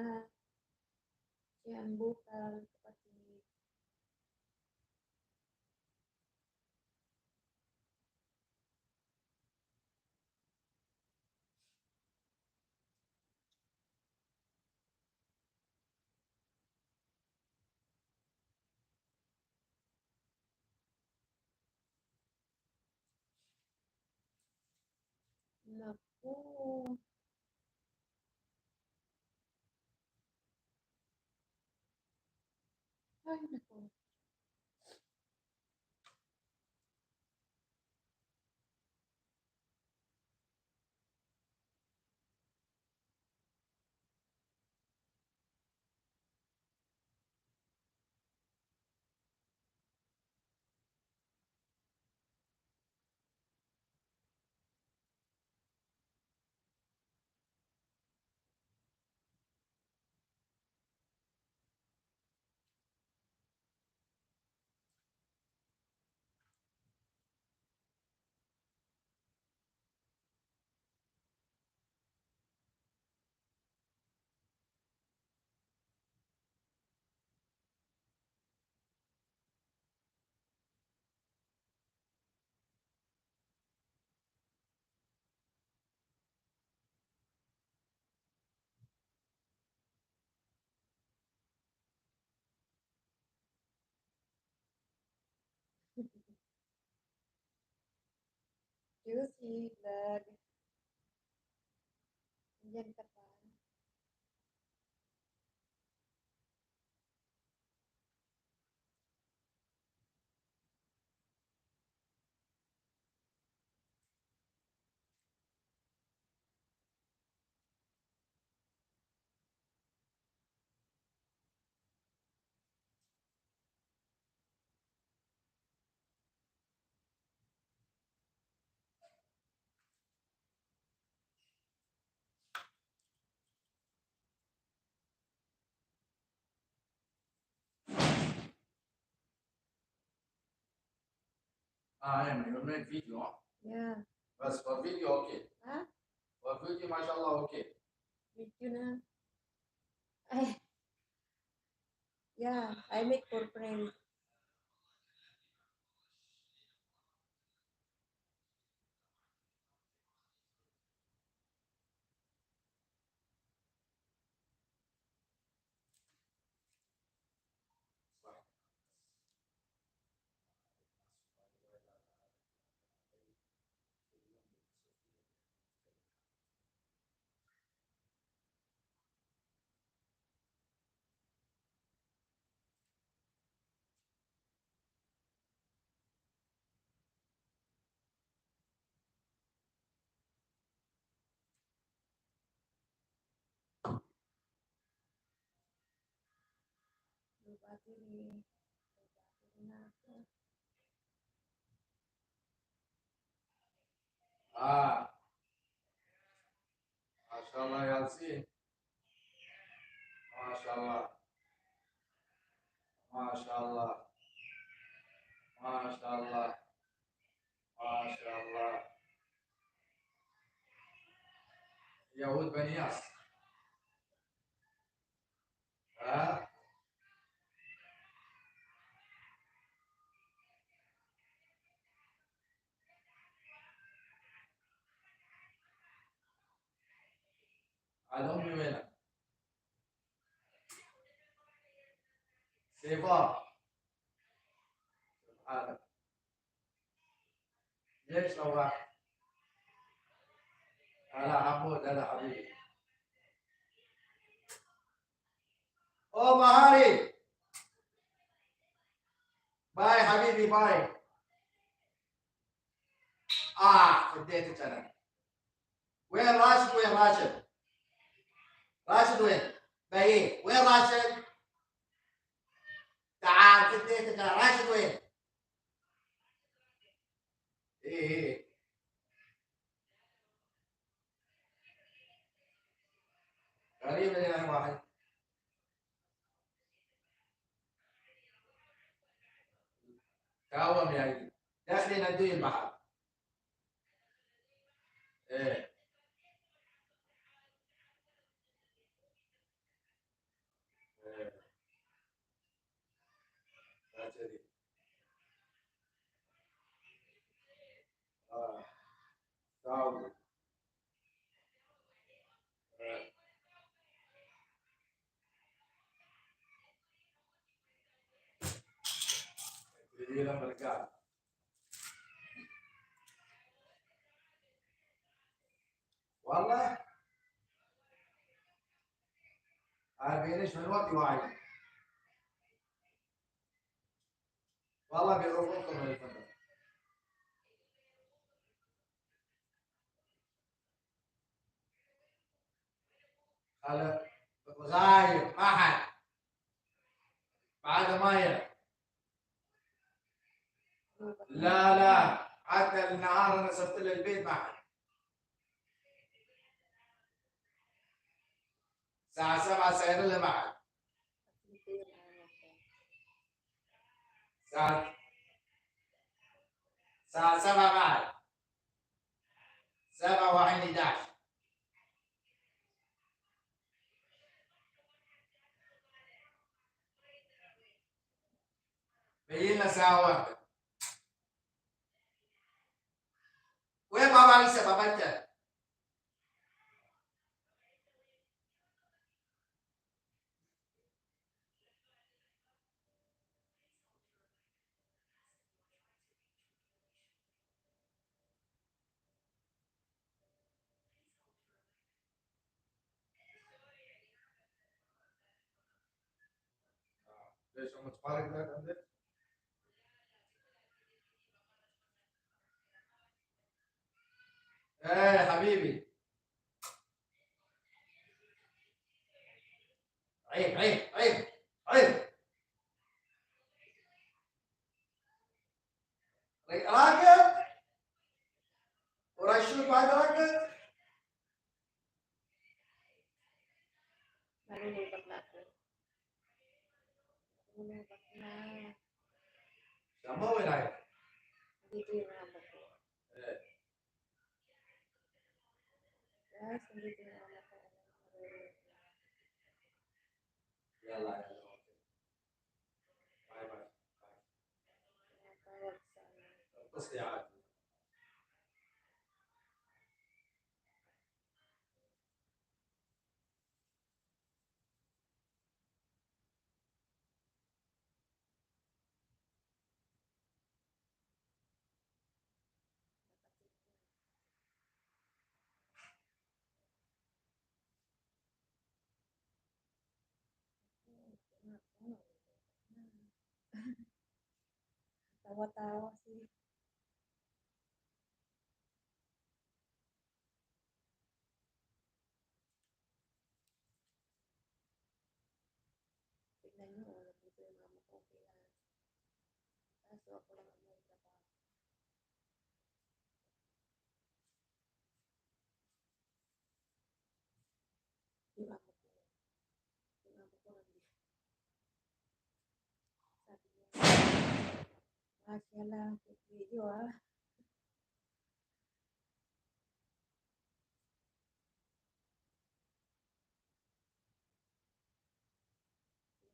Siyan bukal, kapatid. Naku. Ay, naku. Juicy vlog. Andiyan ka pa. يعني يومين فيديو Yeah. بس فالفيديو اوكي Ha? والفيديو ما شاء الله اوكي Video na. Ay, yeah. I make for friends. Low battery. Low battery na ako. ما شاء الله يا ياسين ما شاء الله ما شاء الله ما شاء الله ما شاء الله يهود بنياس ها على امي وينك سيفا سبحانك ليش روحت هلا حمود هلا حبيبي او مهاري باي حبيبي باي اديتك انا وين راشد وين راشد راشد وين باي وين راشد تعال اديتك انا راشد وين إيه. غريبة دي أنا واحد. كاوم يا أخي. داخلين ندوي البحر. إيه. إيه. هاتري. كاوم. تجي لما رجعت. والله عارفينش من وقت واعي. والله بيروحوا من الفندق. هلا غايب ما حد بعد ميه. لا لا حتى النهار انا صرت للبيت ما حد. الساعة 7 سير لي ما حد. الساعة 7 بعد. 7 واحد 11. بيجينا ساعة واحدة. وين بابا عيسى بابا انت؟ ليش هم تفارق ده عندك؟ ايه حبيبي. عيب عيب عيب عيب. راقد ورشوش بعد راقد. Nalulubat na ako. Nalulubat na. Sama وين هاي؟ Dito yung amo ko. ايه Guys, nandito yung amo ko. يلا يلا اوكي. باي باي. Tawag sa ano. اتصلي عادي. Tawa-tawa si tignan nyo, nandito yung amo ko. Kaya, kaso ako lang ang may trabaho. Yung amo ko. Yung amo ko nandito. Sabi niya, Asya lang, take video ah.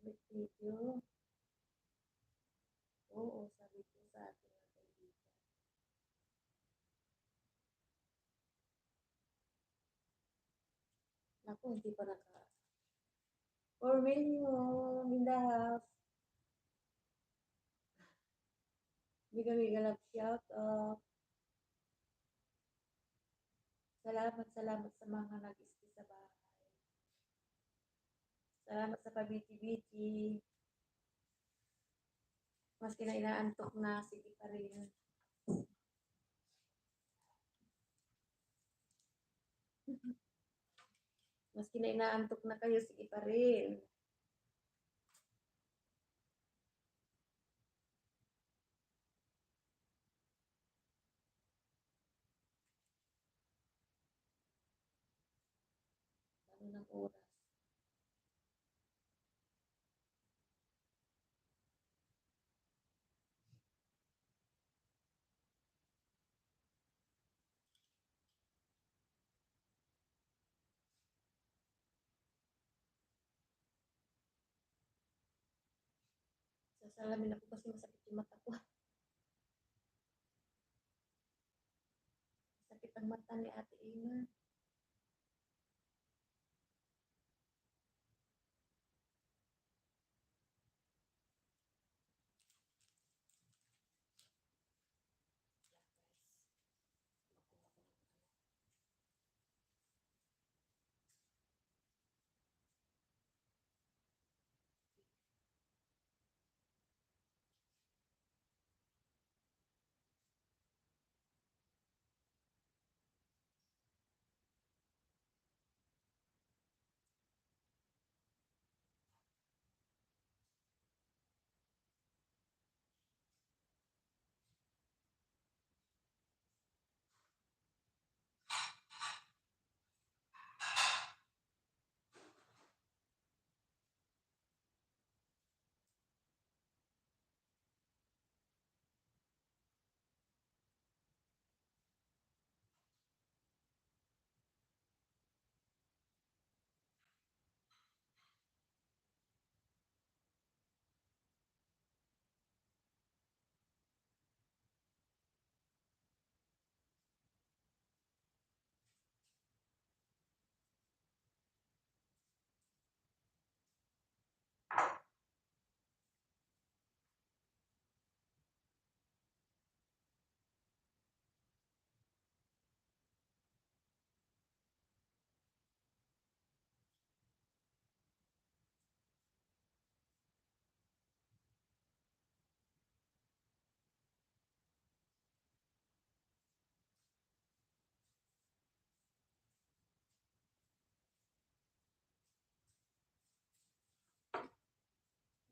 Take video. Oo, sabi ko sa ating mga kaibigan. Naku, hindi pa naka 4 million in the house. Biga-biga love shout out. Salamat sa mga nag-stay sa bahay. Salamat sa pabiti-biti. Maski na inaantok na, sige pa rin. Maski na inaantok na kayo, sige pa rin. ng oras. Sa salamin ako kasi masakit yung mata ko. Sakit ang mata ni Ate Ina.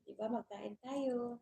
Diba, magkain tayo.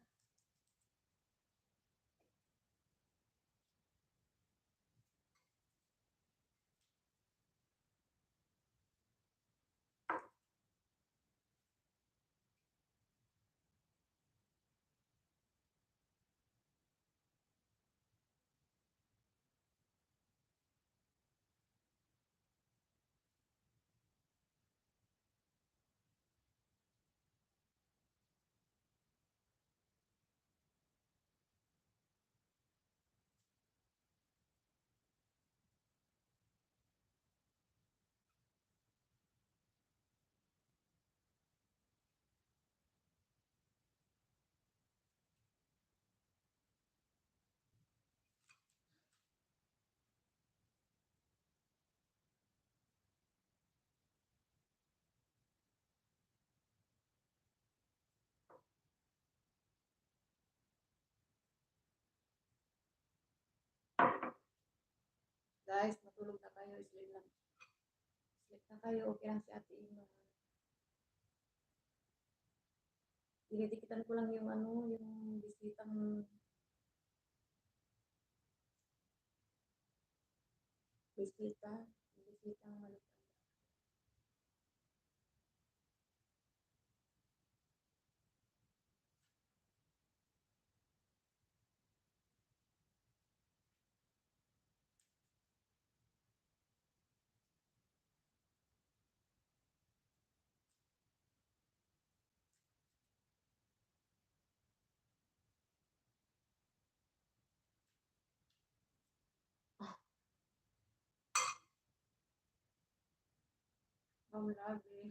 Guys, matulog na kayo. Sleep lang. Sleep na kayo. Okay lang si Ate Ina. Dinidikitan ko lang yung yung bisitang bisitang malit. Ang lagi.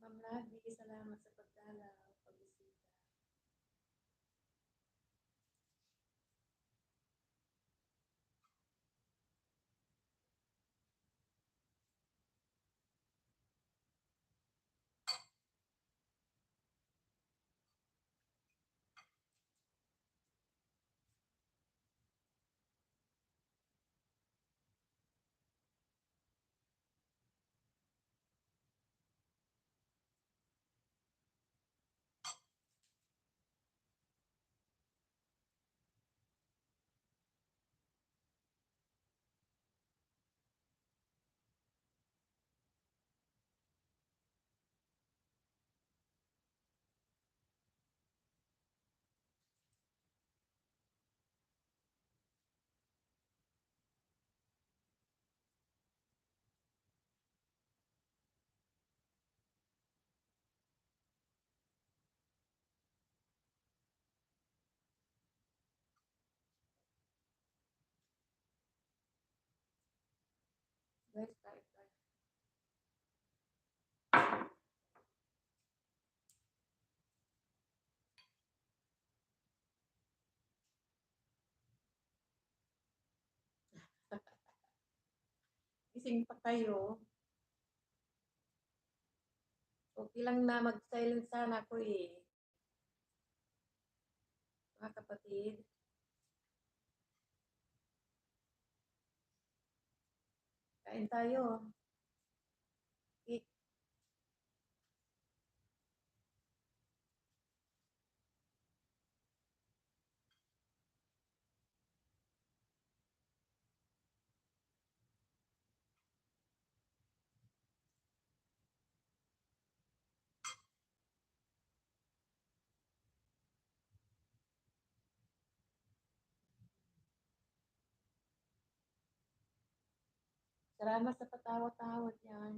Ma'am Lagi, salamat sa pagdalaw, pagbisita. gising pa kayo. Okay lang na mag-silent sana ako eh. Mga kapatid. Kain tayo. Cake. Salamat sa patawad-tawad yan.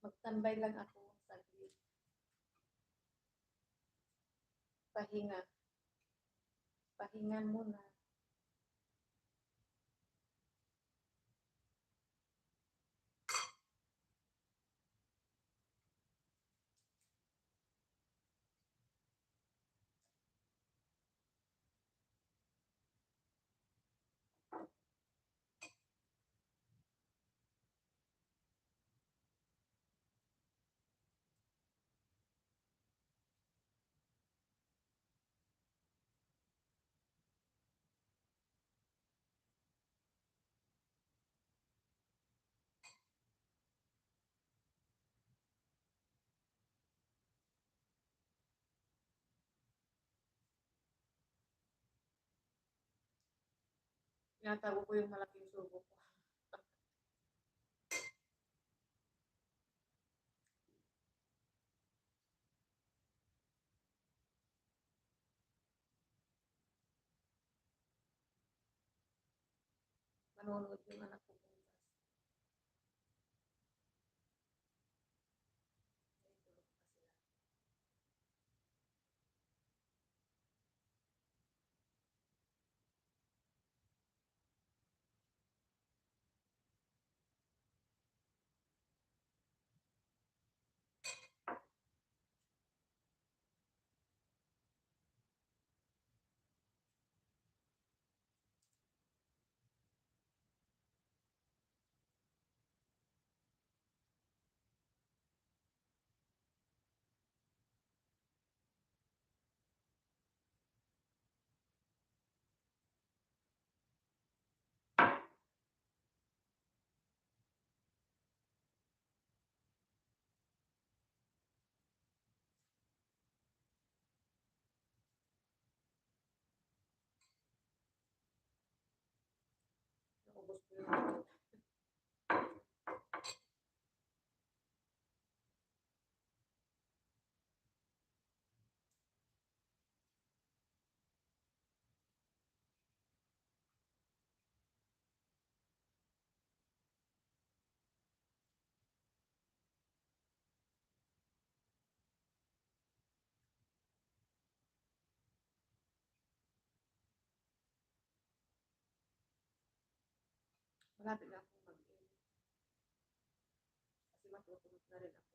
Magtambay lang ako saglit. Pahinga. Pahingan muna. Tinatago ko yung malaking subo ko. Manonood yung anak ko bukas. Naubos ko yung malapit na akong mag-end. Kasi matutulog na rin ako.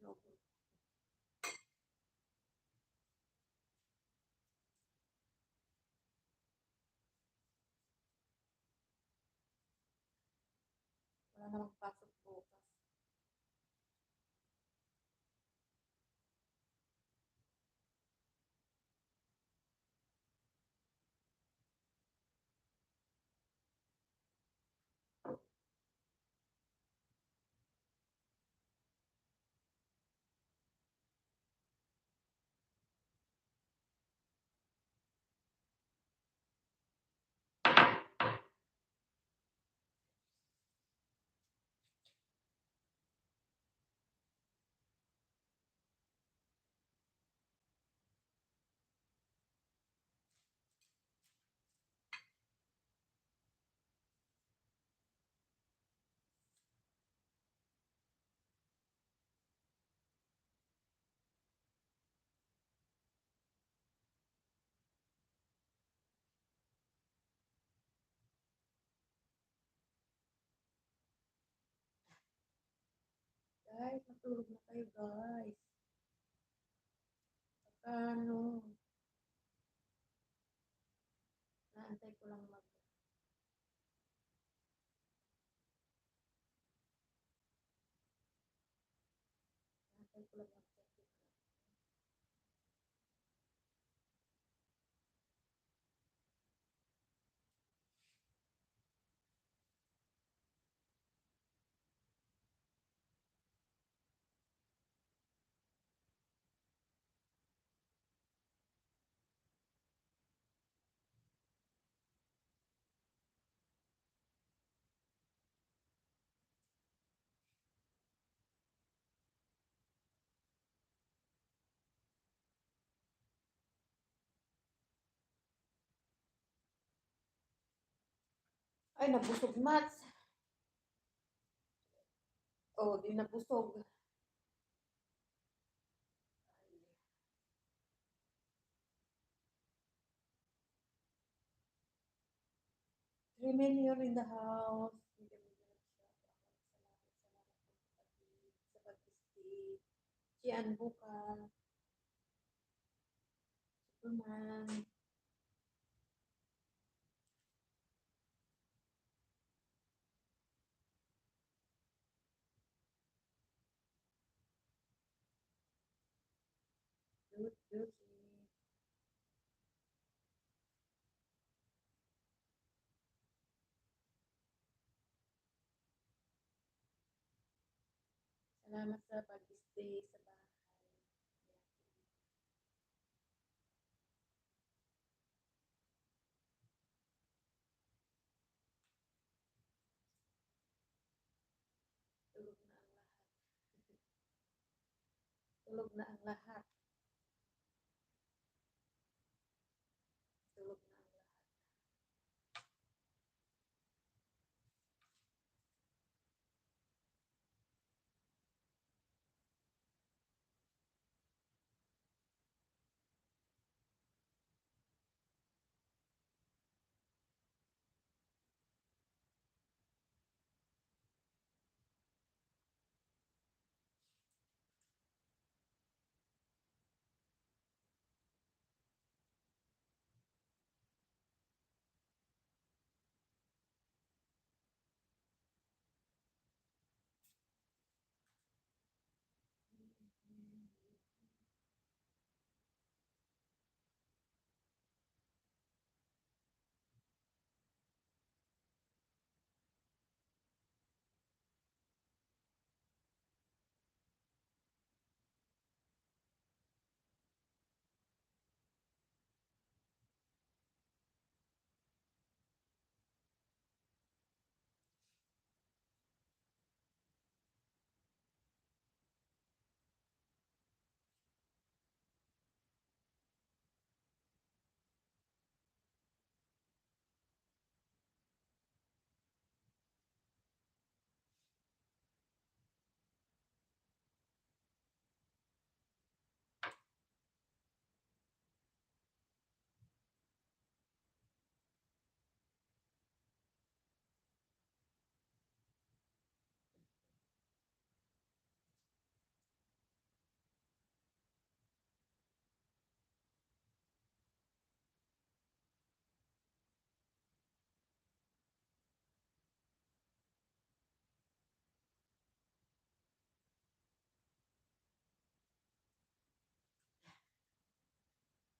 Naubos. Wala namang pasok bukas. Guys, matulog na kayo, guys. Paano? Naantay ko lang naantay ko lang mag-check. Ay, nabusog, Mats. Oh, di nabusog. 3 million in the house. Sa pag-stay. Si Anbuka. Superman. Beauty. Salamat sa pag-stay sa bahay. Tulog na ang lahat. Tulog na ang lahat. Tulog na ang lahat.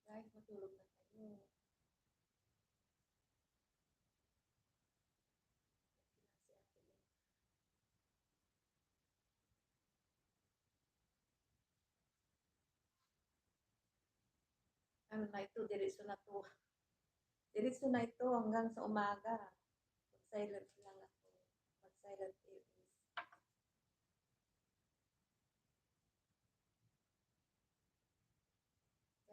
Guys, matulog na kayo. Ano na ito, diretso na to. Diretso na ito hanggang sa umaga. Mag-silent lang ako. Mag-silent is.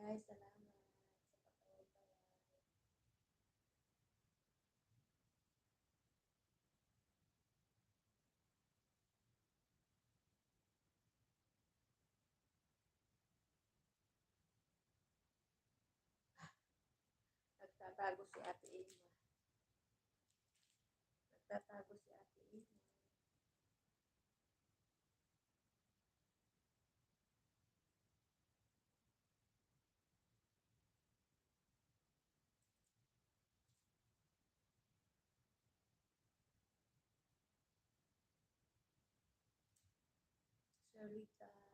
Guys, salamat sa pag-away. Nagtatago si Ate Ima. Nagtatago si Ate Ima. Carlita. Salamat.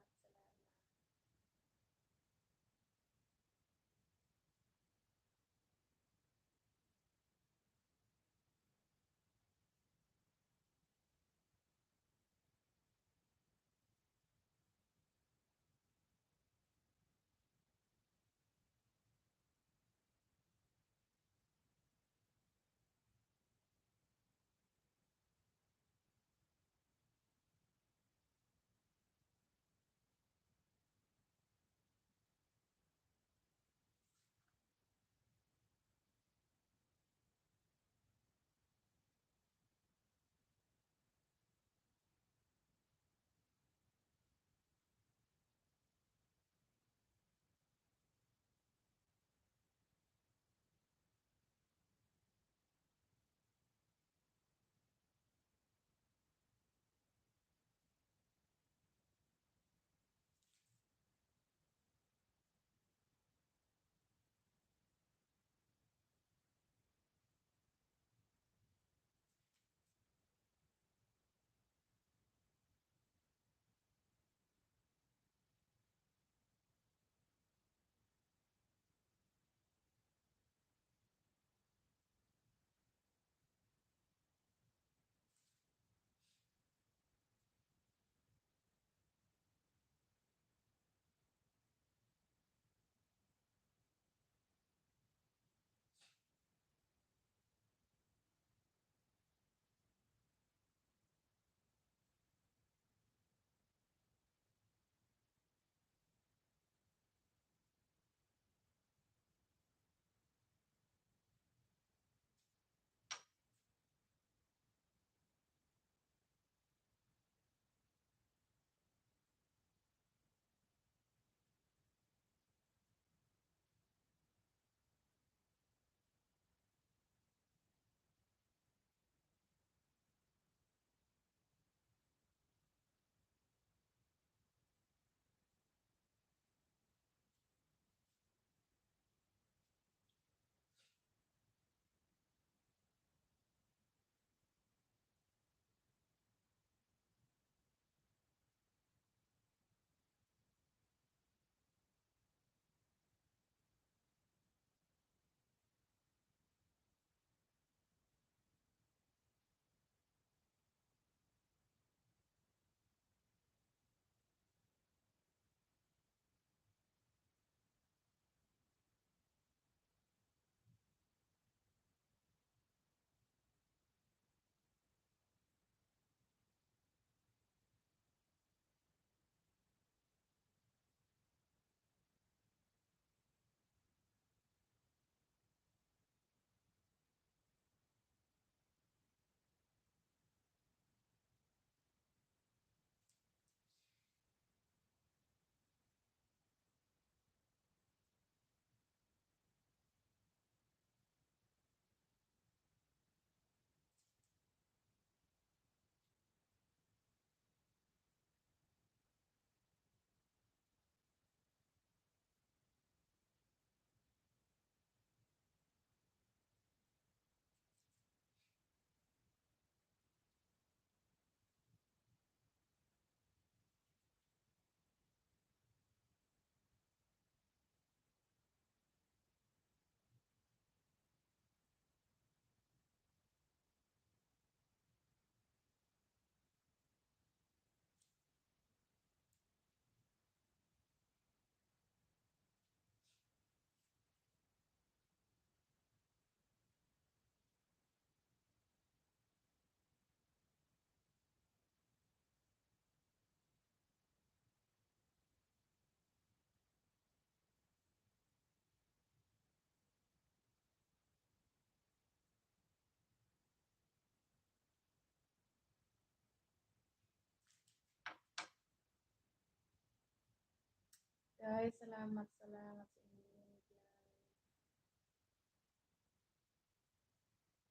Guys, salamat, salamat sa inyo dyan.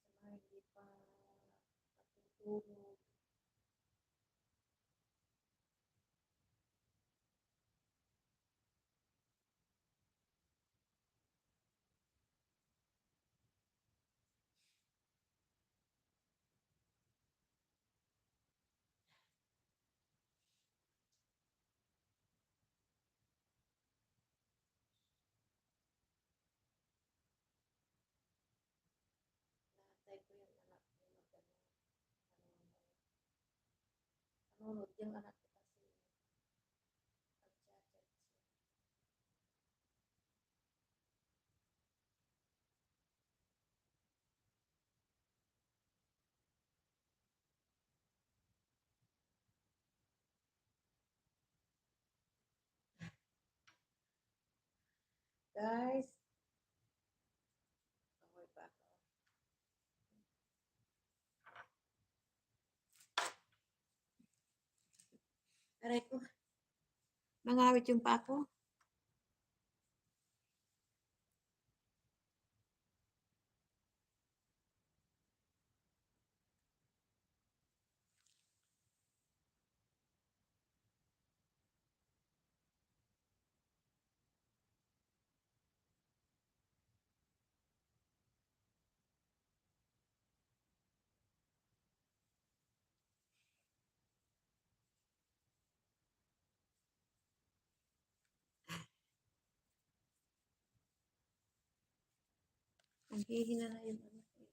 Sa mga hindi pa natutulog. nanonood yung anak ko kasi nagchat-chat siya. Guys, okay pa ako. Aray ko, nangawit yung pa ako. Naghihina na yung ano ko.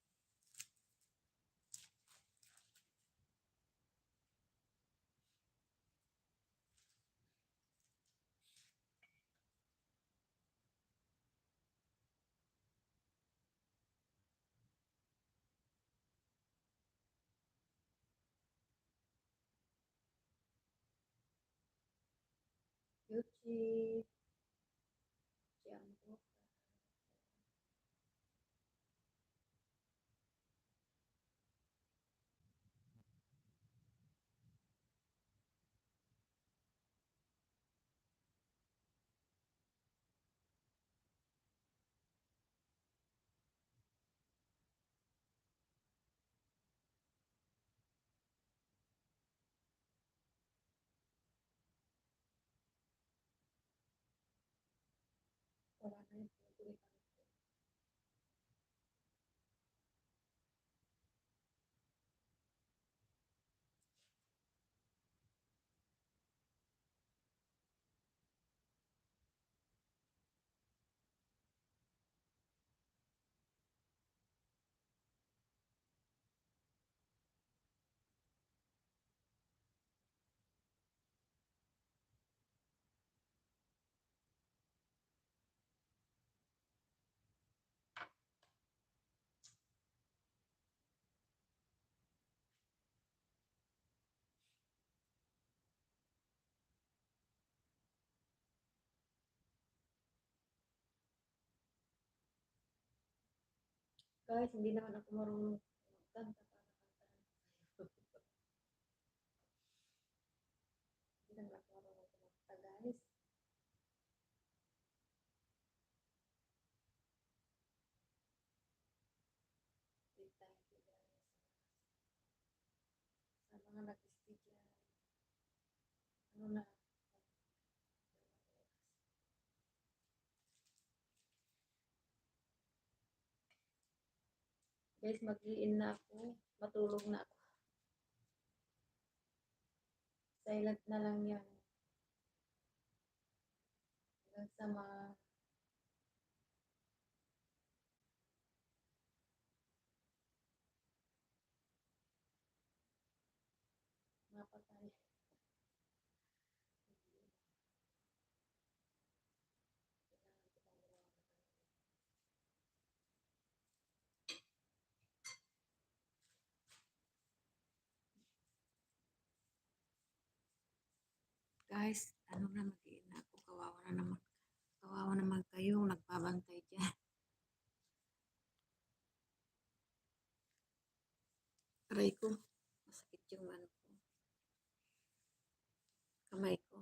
Yuchi, Jambo. Wala na yung tuloy-tuloy kami. Guys, hindi naman ako marunong magkanta para kantahan. Hindi naman ako marunong kumanta, guys. Big thank you, guys. Sa mga nag-stay dyan. Ano na, guys, mag-iin na ako. Matulog na ako. Silent na lang yan. Hanggang sa mapatay. Guys, ano na mag-iin na ako. Kawawa na naman. Kawawa naman kayo. Nagbabantay dyan. Aray ko. Masakit yung ano ko. Kamay ko.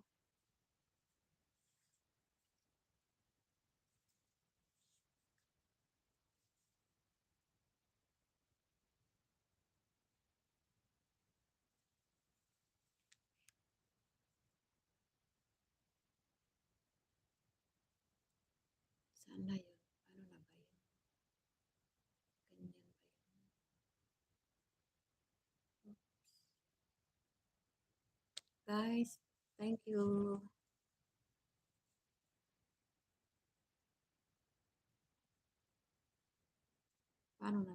Sana yun. Ano na ba yun? Ganyan ba yun? Guys, thank you. Paano na